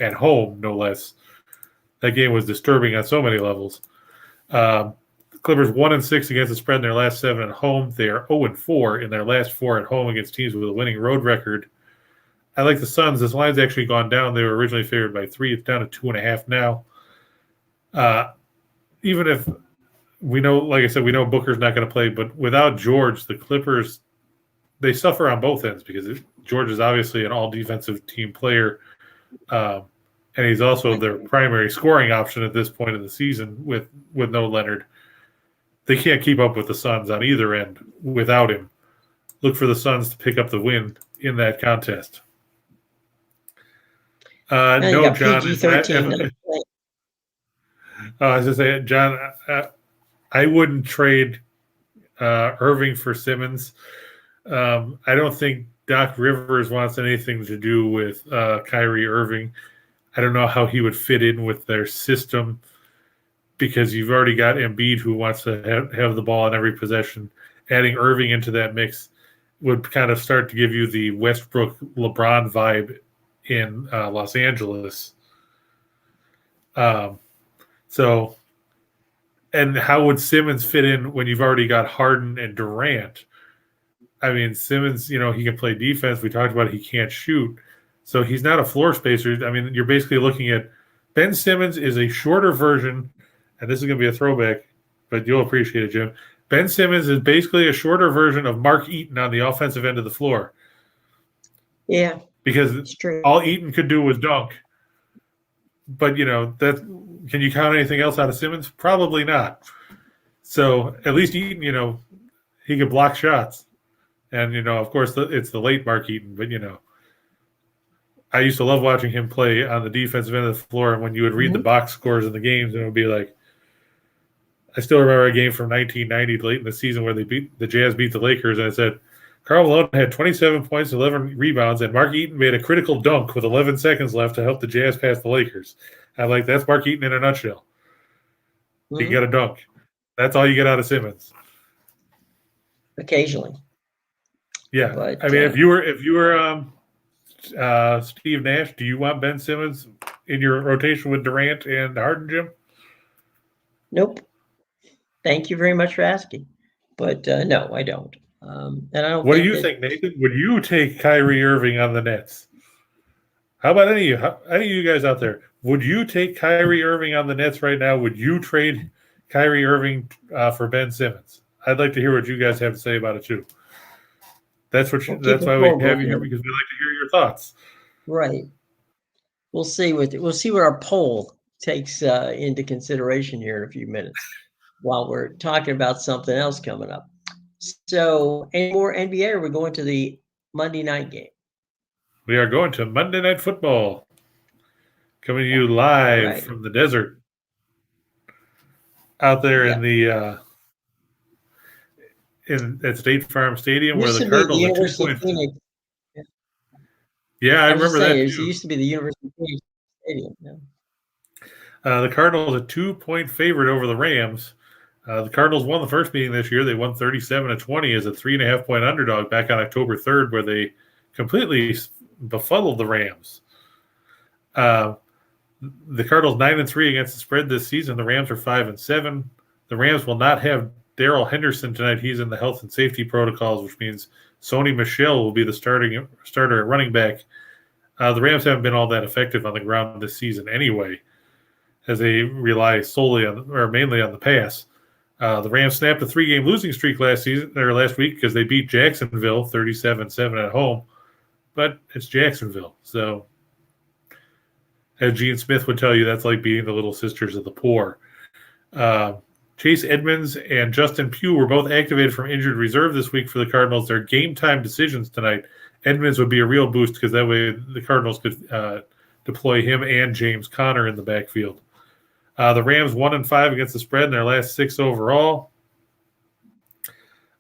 at home, no less? That game was disturbing on so many levels. The Clippers 1-6 against the spread in their last 7 at home. They are 0-4 in their last 4 at home against teams with a winning road record. I like the Suns. This line's actually gone down. They were originally favored by 3. It's down to 2.5 now. Even if we know, like I said, we know Booker's not going to play, but without George, the Clippers, they suffer on both ends because George is obviously an all-defensive team player, and he's also their primary scoring option at this point in the season with no Leonard. They can't keep up with the Suns on either end without him. Look for the Suns to pick up the win in that contest. No, John. PG-13. I was going to say, John, I wouldn't trade Irving for Simmons. I don't think Doc Rivers wants anything to do with Kyrie Irving. I don't know how he would fit in with their system because you've already got Embiid who wants to have the ball in every possession. Adding Irving into that mix would kind of start to give you the Westbrook LeBron vibe in Los Angeles. So, and how would Simmons fit in when you've already got Harden and Durant? I mean, Simmons, he can play defense. We talked about it, he can't shoot. So he's not a floor spacer. I mean, you're basically looking at Ben Simmons is a shorter version, and this is going to be a throwback, but you'll appreciate it, Jim. Ben Simmons is basically a shorter version of Mark Eaton on the offensive end of the floor. Yeah. Because all Eaton could do was dunk. But, that can you count anything else out of Simmons? Probably not. So at least Eaton, he could block shots. And, of course, it's the late Mark Eaton. But, I used to love watching him play on the defensive end of the floor. And when you would read the box scores in the games, it would be like, I still remember a game from 1990 late in the season where the Jazz beat the Lakers. And it said, Karl Malone had 27 points, 11 rebounds, and Mark Eaton made a critical dunk with 11 seconds left to help the Jazz pass the Lakers. I'm like, that's Mark Eaton in a nutshell. Mm-hmm. You got a dunk. That's all you get out of Simmons. Occasionally. Yeah. But, I mean, if you were Steve Nash, do you want Ben Simmons in your rotation with Durant and Harden, Jim? Nope. Thank you very much for asking. But no, I don't. And I don't. What do you think, Nathan? Would you take Kyrie Irving on the Nets? How about any of you guys out there? Would you take Kyrie Irving on the Nets right now? Would you trade Kyrie Irving for Ben Simmons? I'd like to hear what you guys have to say about it too. That's why we have you here, because we like to hear your thoughts. Right. We'll see what our poll takes into consideration here in a few minutes while we're talking about something else coming up. So, any more NBA, or are we going to the Monday night game? We are going to Monday Night Football. Coming to you live from the desert. Out there in the at State Farm Stadium where the Cardinals are 2 points. Yeah, I remember that. It used to be the University of Phoenix Stadium. Yeah. The Cardinals a 2-point favorite over the Rams. The Cardinals won the first meeting this year. They won 37-20 as a 3.5-point underdog back on October 3rd, where they completely befuddled the Rams. The Cardinals 9-3 against the spread this season. The Rams are 5-7. The Rams will not have Darrell Henderson tonight. He's in the health and safety protocols, which means Sony Michel will be the starter at running back. The Rams haven't been all that effective on the ground this season anyway, as they rely mainly on the pass. The Rams snapped a 3-game losing streak last week because they beat Jacksonville 37-7 at home, but it's Jacksonville. So, as Gene Smith would tell you, that's like beating the Little Sisters of the Poor. Chase Edmonds and Justin Pugh were both activated from injured reserve this week for the Cardinals. They're game time decisions tonight. Edmonds would be a real boost because that way the Cardinals could deploy him and James Conner in the backfield. The Rams 1-5 against the spread in their last 6 overall.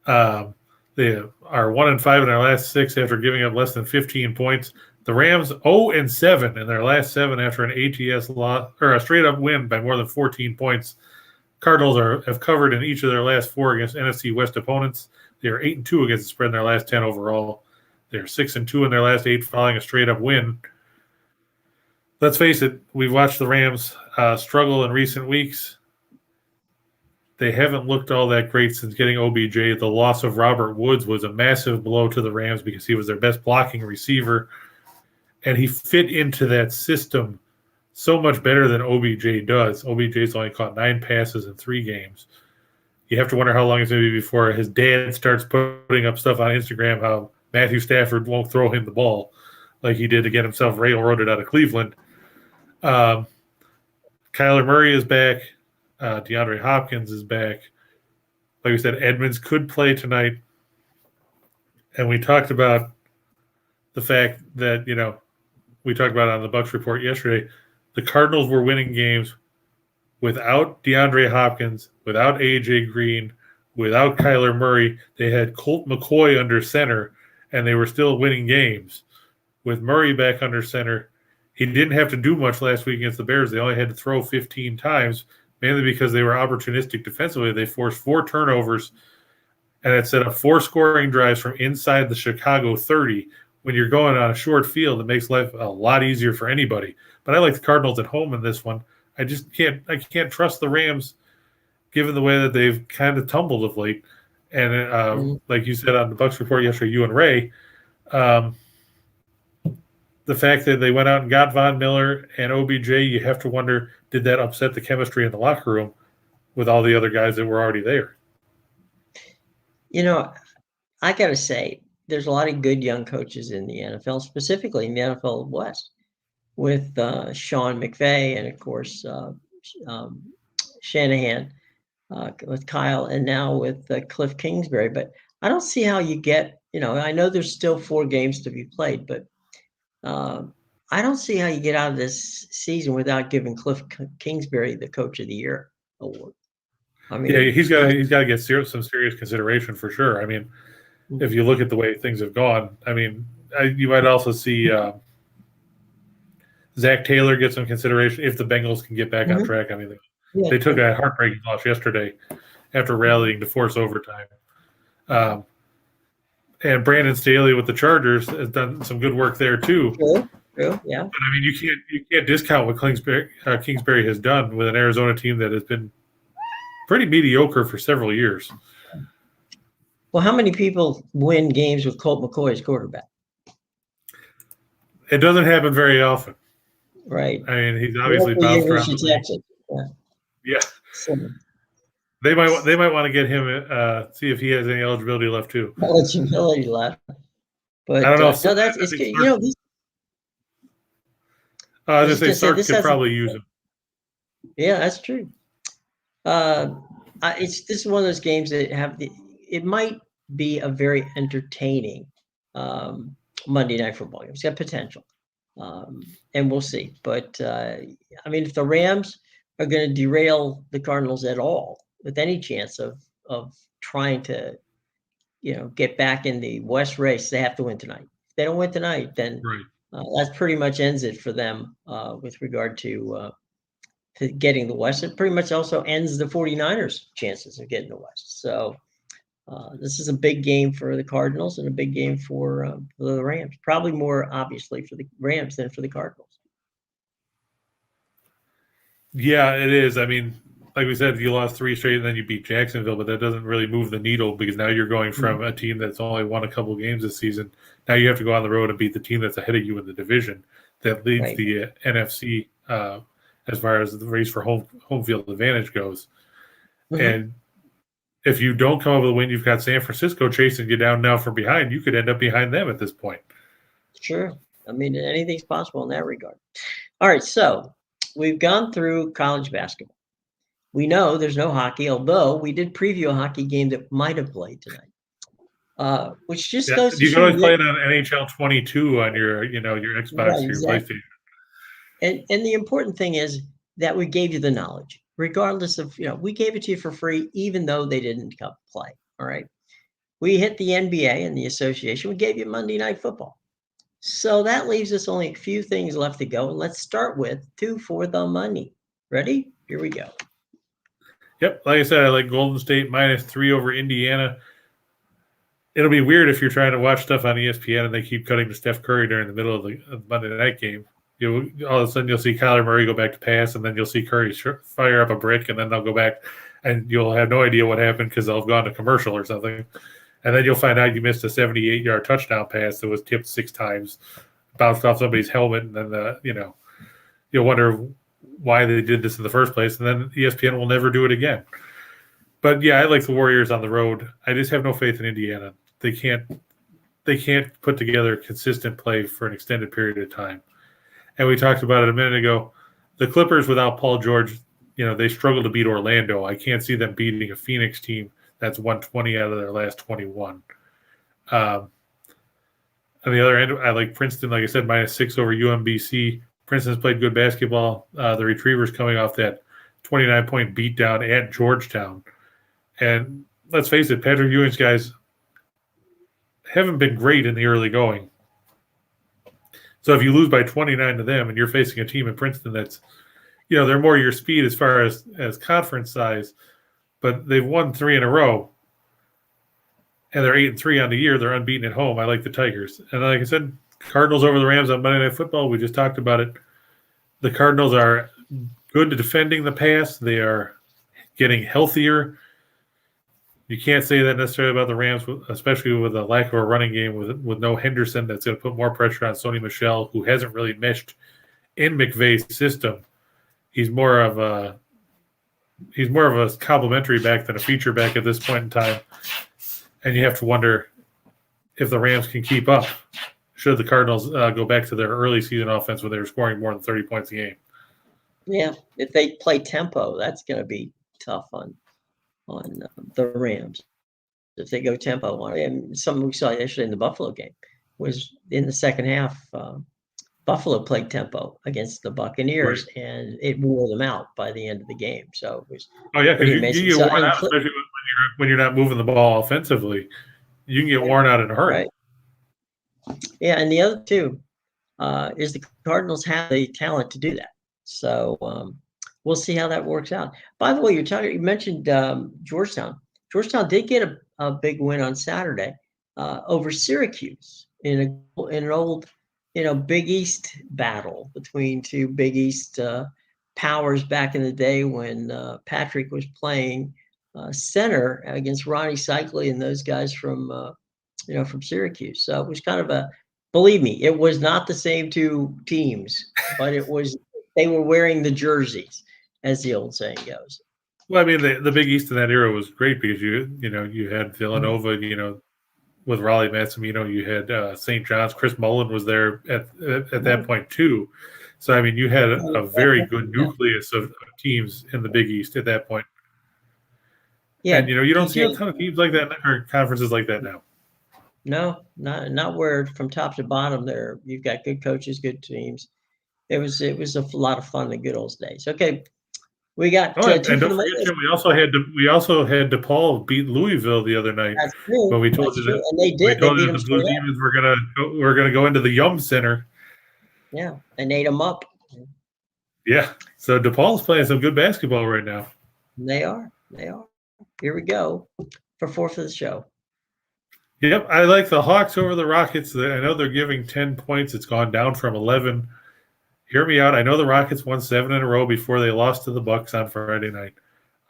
They are 1-5 in their last 6 after giving up less than 15 points. The Rams 0-7 in their last 7 after an ATS loss or a straight up win by more than 14 points. Cardinals have covered in each of their last 4 against NFC West opponents. They are 8-2 against the spread in their last 10 overall. They're 6-2 in their last 8 following a straight up win. Let's face it, we've watched the Rams struggle in recent weeks. They haven't looked all that great since getting OBJ. The loss of Robert Woods was a massive blow to the Rams because he was their best blocking receiver, and he fit into that system so much better than OBJ does. OBJ's only caught 9 passes in 3 games. You have to wonder how long it's going to be before his dad starts putting up stuff on Instagram how Matthew Stafford won't throw him the ball like he did to get himself railroaded out of Cleveland. Kyler Murray is back. DeAndre Hopkins is back. Like we said, Edmonds could play tonight. And we talked about the fact that, we talked about it on the Bucs report yesterday, the Cardinals were winning games without DeAndre Hopkins, without A.J. Green, without Kyler Murray. They had Colt McCoy under center, and they were still winning games. With Murray back under center, he didn't have to do much last week against the Bears. They only had to throw 15 times, mainly because they were opportunistic defensively. They forced 4 turnovers, and it set up 4 scoring drives from inside the Chicago 30. When you're going on a short field, it makes life a lot easier for anybody. But I like the Cardinals at home in this one. I can't trust the Rams, given the way that they've kind of tumbled of late. And like you said on the Bucs report yesterday, you and Ray, the fact that they went out and got Von Miller and OBJ, you have to wonder, did that upset the chemistry in the locker room with all the other guys that were already there? I got to say, there's a lot of good young coaches in the NFL, specifically in the NFL West, with Sean McVay and, of course, Shanahan, with Kyle, and now with Cliff Kingsbury. But I don't see how you get, I know there's still 4 games to be played, but I don't see how you get out of this season without giving Cliff Kingsbury the Coach of the Year award. I mean, yeah, he's got to get some serious consideration for sure. I mean, if you look at the way things have gone, I mean, you might also see Zach Taylor get some consideration if the Bengals can get back on track. I mean, they took a heartbreaking loss yesterday after rallying to force overtime. And Brandon Staley with the Chargers has done some good work there too. True, yeah. But I mean, you can't discount what Kingsbury has done with an Arizona team that has been pretty mediocre for several years. Well, how many people win games with Colt McCoy as quarterback? It doesn't happen very often. Right. I mean, he's obviously bounced around the league. Yeah. So, they might want to get him, see if he has any eligibility left too. Eligibility left. But I don't know. No, that's it's good. I was going to say Sark could probably use him. Yeah, that's true. This is one of those games that it might be a very entertaining Monday Night Football game. It's got potential, and we'll see. But I mean, if the Rams are going to derail the Cardinals at all, with any chance of trying to, get back in the West race, they have to win tonight. If they don't win tonight, then that pretty much ends it for them with regard to getting the West. It pretty much also ends the 49ers' chances of getting the West. So this is a big game for the Cardinals and a big game for the Rams. Probably more obviously for the Rams than for the Cardinals. Yeah, it is. I mean, like we said, you lost 3 straight and then you beat Jacksonville, but that doesn't really move the needle because now you're going from a team that's only won a couple of games this season. Now you have to go on the road and beat the team that's ahead of you in the division that leads the NFC as far as the race for home field advantage goes. And if you don't come up with a win, you've got San Francisco chasing you down now from behind. You could end up behind them at this point. Sure. I mean, anything's possible in that regard. All right, so we've gone through college basketball. We know there's no hockey, although we did preview a hockey game that might have played tonight. which just Yeah, goes to you can show always you play that, it on NHL 22 on your Xbox right, or your exactly. PlayStation. And the important thing is that we gave you the knowledge, regardless of, we gave it to you for free, even though they didn't come play. All right. We hit the NBA and the association. We gave you Monday Night Football. So that leaves us only a few things left to go. And let's start with two for the money. Ready? Here we go. Yep, like I said, I like Golden State -3 over Indiana. It'll be weird if you're trying to watch stuff on ESPN and they keep cutting to Steph Curry during the middle of the Monday night game. All of a sudden you'll see Kyler Murray go back to pass, and then you'll see Curry fire up a brick, and then they'll go back, and you'll have no idea what happened because they'll have gone to commercial or something. And then you'll find out you missed a 78-yard touchdown pass that was tipped 6 times, bounced off somebody's helmet, and then you'll wonder why they did this in the first place, and then ESPN will never do it again. But yeah, I like the Warriors on the road. I just have no faith in Indiana. They can't put together consistent play for an extended period of time. And we talked about it a minute ago. The Clippers without Paul George, they struggle to beat Orlando. I can't see them beating a Phoenix team that's won 20 out of their last 21. On the other end, I like Princeton, like I said, -6 over UMBC. Princeton's played good basketball. The Retrievers coming off that 29-point beatdown at Georgetown. And let's face it, Patrick Ewing's guys haven't been great in the early going. So if you lose by 29 to them and you're facing a team in Princeton that's, they're more your speed as far as conference size, but they've won 3 in a row, and they're 8-3 on the year. They're unbeaten at home. I like the Tigers. And like I said, Cardinals over the Rams on Monday Night Football. We just talked about it. The Cardinals are good at defending the pass. They are getting healthier. You can't say that necessarily about the Rams, especially with a lack of a running game with no Henderson. That's going to put more pressure on Sony Michel, who hasn't really meshed in McVay's system. He's more of a complimentary back than a feature back at this point in time. And you have to wonder if the Rams can keep up. Should the Cardinals go back to their early season offense where they were scoring more than 30 points a game? Yeah, if they play tempo, that's going to be tough on the Rams. If they go tempo on it, and something we saw yesterday in the Buffalo game was in the second half. Buffalo played tempo against the Buccaneers, Right. and it wore them out by the end of the game. So it was because pretty you amazing. get worn out, especially when you're not moving the ball offensively. You can get worn out in a hurry. Right. Yeah, and the other two is the Cardinals have the talent to do that. So we'll see how that works out. By the way, you mentioned Georgetown. Georgetown did get a big win on Saturday over Syracuse in an old, Big East battle between two Big East powers back in the day when Patrick was playing center against Ronnie Cycli and those guys from Syracuse. So it was kind of believe me, it was not the same two teams, but they were wearing the jerseys, as the old saying goes. Well, I mean, the Big East in that era was great because you had Villanova, with Raleigh Massimino, you had St. John's. Chris Mullen was there at that point too. So I mean, you had a very good nucleus of teams in the Big East at that point. Yeah, and you don't see a ton of teams like that or conferences like that now. No, not where from top to bottom there you've got good coaches, good teams. It was a lot of fun in the good old days. Okay, we got and don't forget, Jim, we also had DePaul beat Louisville the other night. That's true. When we told That's you true. that, And they did. They beat them the Blue straight up. Demons were gonna go into the Yum Center. Yeah, and ate them up. Yeah, so DePaul's playing some good basketball right now. They are. Here we go for fourth of the show. Yep, I like the Hawks over the Rockets. I know they're giving 10 points. It's gone down from 11. Hear me out. I know the Rockets won 7 in a row before they lost to the Bucs on Friday night.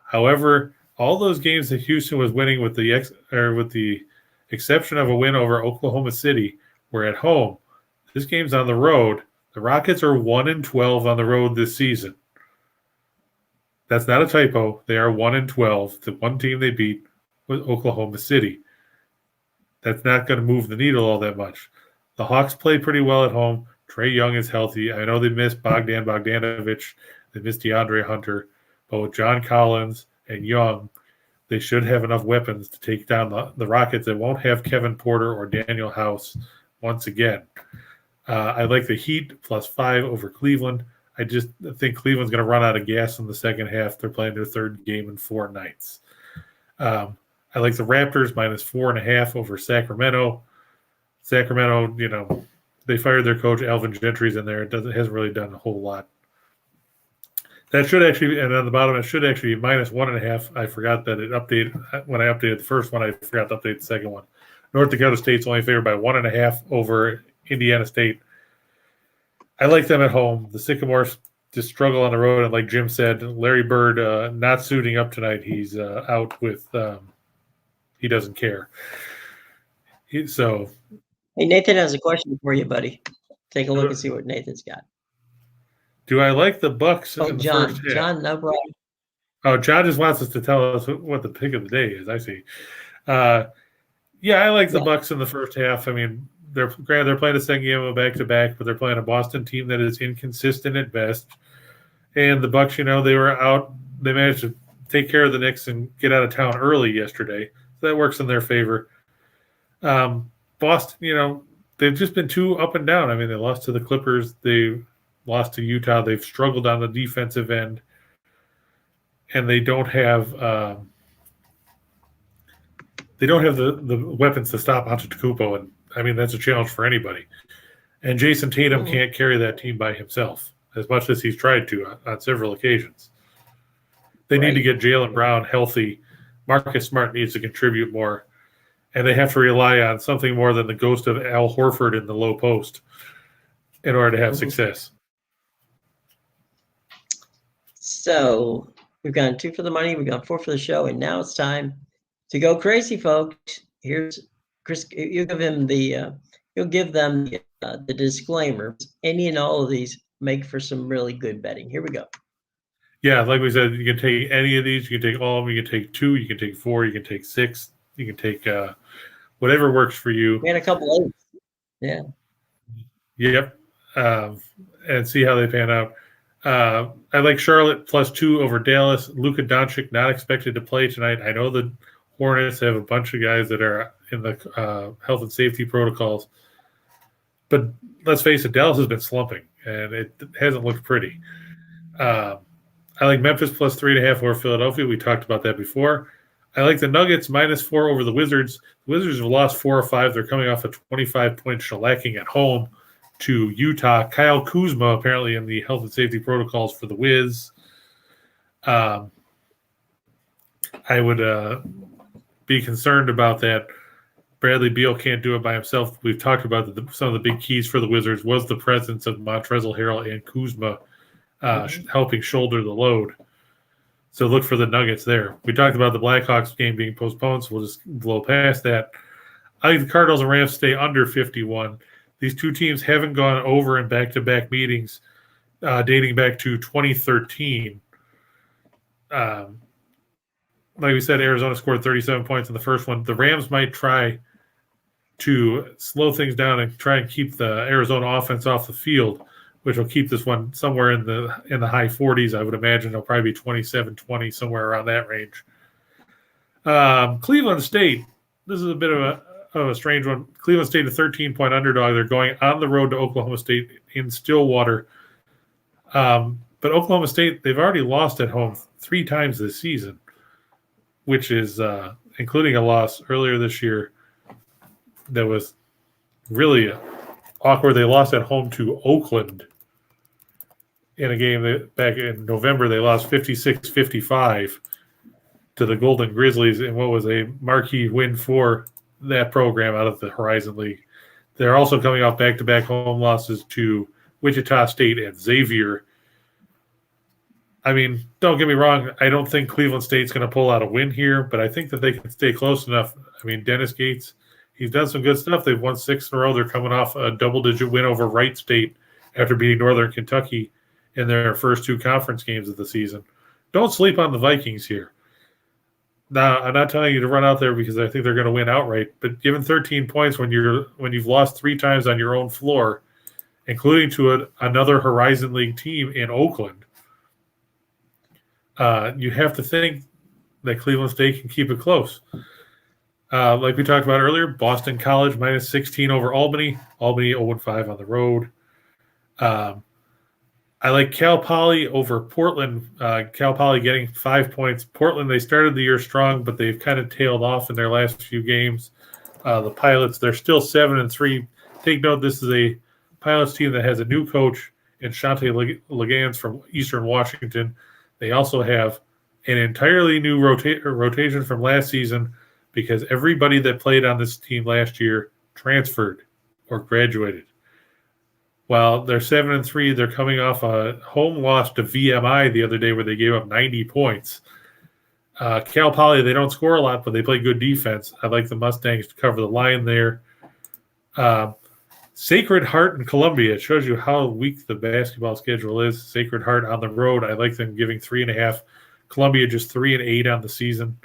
However, all those games that Houston was winning with the exception of a win over Oklahoma City were at home. This game's on the road. The Rockets are 1-12 on the road this season. That's not a typo. They are 1-12. The one team they beat was Oklahoma City. That's not going to move the needle all that much. The Hawks play pretty well at home. Trae Young is healthy. I know they missed Bogdanovich. They missed DeAndre Hunter. But with John Collins and Young, They should have enough weapons to take down the Rockets. They won't have Kevin Porter or Daniel House once again. I like the Heat +5 over Cleveland. I just think Cleveland's going to run out of gas in the second half. They're playing their third game in 4 nights. I like the Raptors -4.5 over Sacramento. Sacramento, they fired their coach. Alvin Gentry's in there. It hasn't really done a whole lot. That should actually, and on the bottom, it should actually be -1.5. I forgot that it updated. When I updated the first one, I forgot to update the second one. North Dakota State's only favored by 1.5 over Indiana State. I like them at home. The Sycamores just struggle on the road. And like Jim said, Larry Bird not suiting up tonight. He's out with he doesn't care. Hey, Nathan has a question for you, buddy. Take a look and see what Nathan's got. Do I like the Bucs in the John, first half? John, no problem. Oh, John just wants us to tell us what the pick of the day is. I see. Yeah, I like the Bucs in the first half. I mean, they're playing a second game of back-to-back, but they're playing a Boston team that is inconsistent at best. And the Bucs, they were out. They managed to take care of the Knicks and get out of town early yesterday. So that works in their favor. Boston, they've just been too up and down. I mean, they lost to the Clippers. They lost to Utah. They've struggled on the defensive end. And they don't have the weapons to stop Antetokounmpo, and I mean that's a challenge for anybody. And Jason Tatum can't carry that team by himself, as much as he's tried to on several occasions. They need to get Jaylen Brown healthy. Marcus Smart needs to contribute more, and they have to rely on something more than the ghost of Al Horford in the low post in order to have success. So we've gone 2 for the money, we've gone 4 for the show, and now it's time to go crazy, folks. Here's Chris. You give him you'll give them the disclaimer. Any and all of these make for some really good betting. Here we go. Yeah, like we said, you can take any of these. You can take all of them. You can take 2. You can take 4. You can take 6. You can take whatever works for you. And a couple 8s. Yeah. Yep. And see how they pan out. I like Charlotte +2 over Dallas. Luka Doncic not expected to play tonight. I know the Hornets have a bunch of guys that are in the health and safety protocols, but let's face it, Dallas has been slumping, and it hasn't looked pretty. I like Memphis +3.5 over Philadelphia. We talked about that before. I like the Nuggets -4 over the Wizards. The Wizards have lost 4 or 5. They're coming off a 25-point shellacking at home to Utah. Kyle Kuzma apparently in the health and safety protocols for the Wiz. I would be concerned about that. Bradley Beal can't do it by himself. We've talked about some of the big keys for the Wizards was the presence of Montrezl Harrell and Kuzma helping shoulder the load. So look for the Nuggets there. We talked about the Blackhawks game being postponed, so we'll just blow past that. I think the Cardinals and Rams stay under 51. These two teams haven't gone over in back-to-back meetings dating back to 2013. Like we said, Arizona scored 37 points in the first one. The Rams might try to slow things down and try and keep the Arizona offense off the field, which will keep this one somewhere in the high 40s. I would imagine it'll probably be 27-20, somewhere around that range. Cleveland State. This is a bit of a strange one. Cleveland State, a 13-point underdog. They're going on the road to Oklahoma State in Stillwater. But Oklahoma State, they've already lost at home 3 times this season, which is including a loss earlier this year that was really awkward. They lost at home to Oakland in a game that back in November. They lost 56-55 to the Golden Grizzlies in what was a marquee win for that program out of the Horizon League. They're also coming off back-to-back home losses to Wichita State and Xavier. I mean, don't get me wrong. I don't think Cleveland State's going to pull out a win here, but I think that they can stay close enough. I mean, Dennis Gates, he's done some good stuff. They've won 6 in a row. They're coming off a double-digit win over Wright State after beating Northern Kentucky in their first 2 conference games of the season. Don't sleep on the Vikings here. Now, I'm not telling you to run out there because I think they're going to win outright, but given 13 points when you've lost 3 times on your own floor, including to another Horizon League team in Oakland, you have to think that Cleveland State can keep it close. Like we talked about earlier, Boston College minus 16 over Albany. Albany 0-5 on the road. I like Cal Poly over Portland. Cal Poly getting 5 points. Portland, they started the year strong, but they've kind of tailed off in their last few games. The Pilots, they're still 7-3. Take note, this is a Pilots team that has a new coach in Shante Legans from Eastern Washington. They also have an entirely new rotation from last season because everybody that played on this team last year transferred or graduated. While they're 7-3, they're coming off a home loss to VMI the other day where they gave up 90 points. Cal Poly, they don't score a lot, but they play good defense. I like the Mustangs to cover the line there. Sacred Heart and Columbia. It shows you how weak the basketball schedule is. Sacred Heart on the road. I like them giving 3.5. Columbia just 3-8 on the season.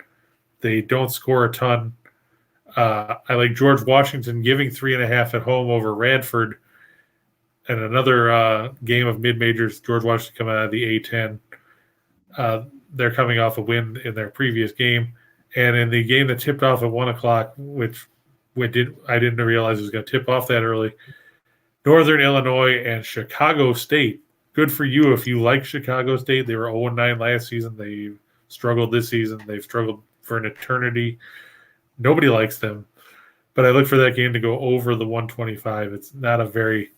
They don't score a ton. I like George Washington giving 3.5 at home over Radford. And another game of mid-majors, George Washington coming out of the A-10. They're coming off a win in their previous game. And in the game that tipped off at 1 o'clock, which I didn't realize it was going to tip off that early, Northern Illinois and Chicago State. Good for you if you like Chicago State. They were 0-9 last season. They struggled this season. They've struggled for an eternity. Nobody likes them. But I look for that game to go over the 125. It's not a very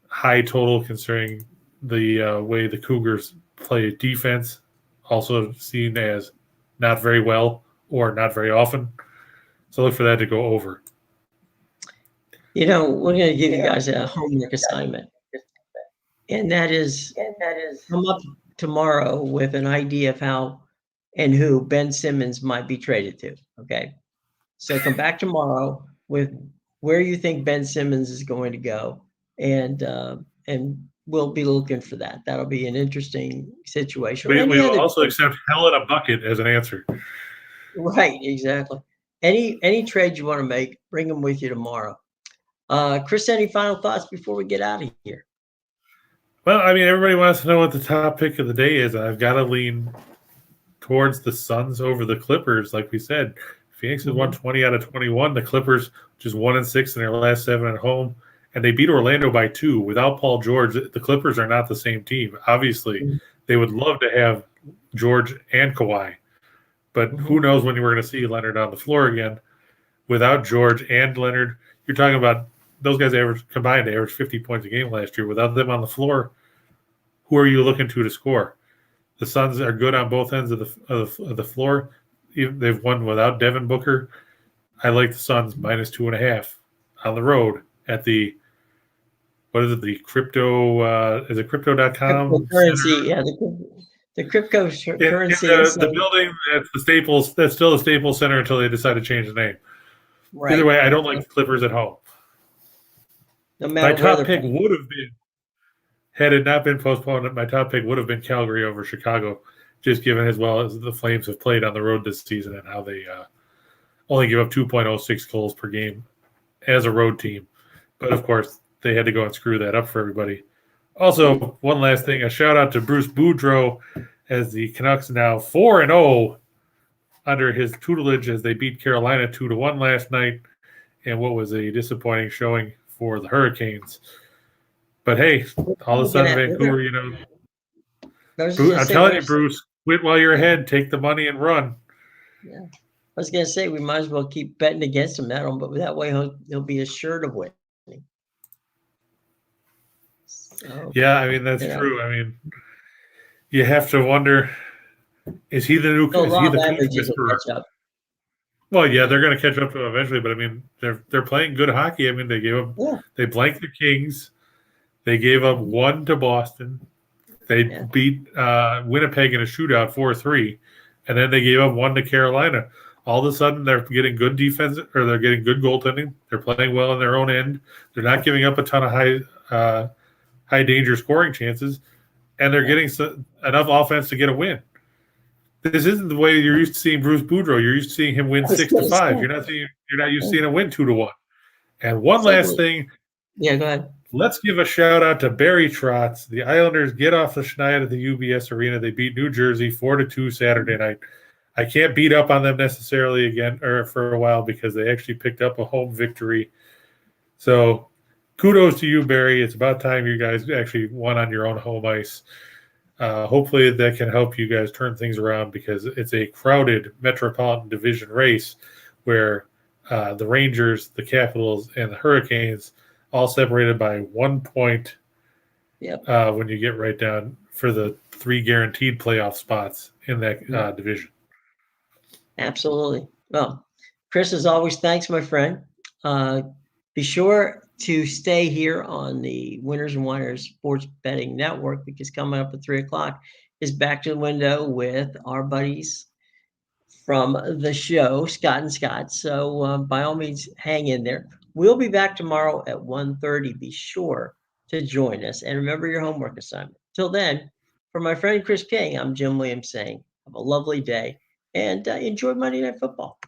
high total considering the way the Cougars play defense, also seen as not very well or not very often. So look for that to go over. We're going to give you guys a homework assignment. And that is come up tomorrow with an idea of how and who Ben Simmons might be traded to. Okay. So come back tomorrow with where you think Ben Simmons is going to go. And we'll be looking for that. That'll be an interesting situation. We will also accept hell in a bucket as an answer. Right, exactly. Any trade you want to make, bring them with you tomorrow. Chris, any final thoughts before we get out of here? Well, I mean, everybody wants to know what the top pick of the day is. I've got to lean towards the Suns over the Clippers, like we said. Phoenix has won 20 out of 21. The Clippers just 1-6 in their last 7 at home. And they beat Orlando by 2. Without Paul George, the Clippers are not the same team. Obviously, they would love to have George and Kawhi. But who knows when we're going to see Leonard on the floor again. Without George and Leonard, you're talking about those guys combined to average 50 points a game last year. Without them on the floor, who are you looking to score? The Suns are good on both ends of the floor. They've won without Devin Booker. I like the Suns minus 2.5 on the road at the – what is it? The crypto? Is it crypto.com? Currency, yeah. The cryptocurrency. The building that's the Staples. That's still the Staples Center until they decide to change the name. Right. Either way, I don't like the Clippers at home. No matter my top pick would have been, had it not been postponed, my top pick would have been Calgary over Chicago, just given as well as the Flames have played on the road this season and how they only give up 2.06 goals per game as a road team. But of course, they had to go and screw that up for everybody. Also, one last thing, a shout out to Bruce Boudreau as the Canucks now 4-0 under his tutelage as they beat Carolina 2-1 last night and what was a disappointing showing for the Hurricanes. But hey, all of a sudden Vancouver, I'm telling you, Bruce, quit while you're ahead, take the money and run. Yeah. I was going to say we might as well keep betting against him but that way he'll be assured of winning. So, yeah, I mean, that's true. I mean, you have to wonder, is he the new coach? Is he the coach? Well, yeah, they're going to catch up to him eventually, but I mean, they're playing good hockey. I mean, they blanked the Kings. They gave up 1 to Boston. They beat Winnipeg in a shootout 4-3, and then they gave up 1 to Carolina. All of a sudden, they're getting good defense, or they're getting good goaltending. They're playing well on their own end. They're not giving up a ton of high danger scoring chances, and they're getting enough offense to get a win. This isn't the way you're used to seeing Bruce Boudreau. You're used to seeing him win 6-5. You're not used to seeing him win 2-1. And one last thing. Yeah, go ahead. Let's give a shout out to Barry Trotz. The Islanders get off the schneid at the UBS Arena. They beat New Jersey 4-2 Saturday night. I can't beat up on them necessarily again or for a while because they actually picked up a home victory. So kudos to you, Barry. It's about time you guys actually won on your own home ice. Hopefully that can help you guys turn things around because it's a crowded Metropolitan Division race where the Rangers, the Capitals, and the Hurricanes all separated by 1 point. Yep. When you get right down for the 3 guaranteed playoff spots in that division. Absolutely. Well, Chris, as always, thanks, my friend. Be sure to stay here on the Winners and Whiners Sports Betting Network because coming up at 3:00 is Back to the Window with our buddies from the show, Scott and Scott. So by all means, hang in there. We'll be back tomorrow at 1:30. Be sure to join us and remember your homework assignment. Till then, for my friend Chris King, I'm Jim Williams saying have a lovely day and enjoy Monday Night Football.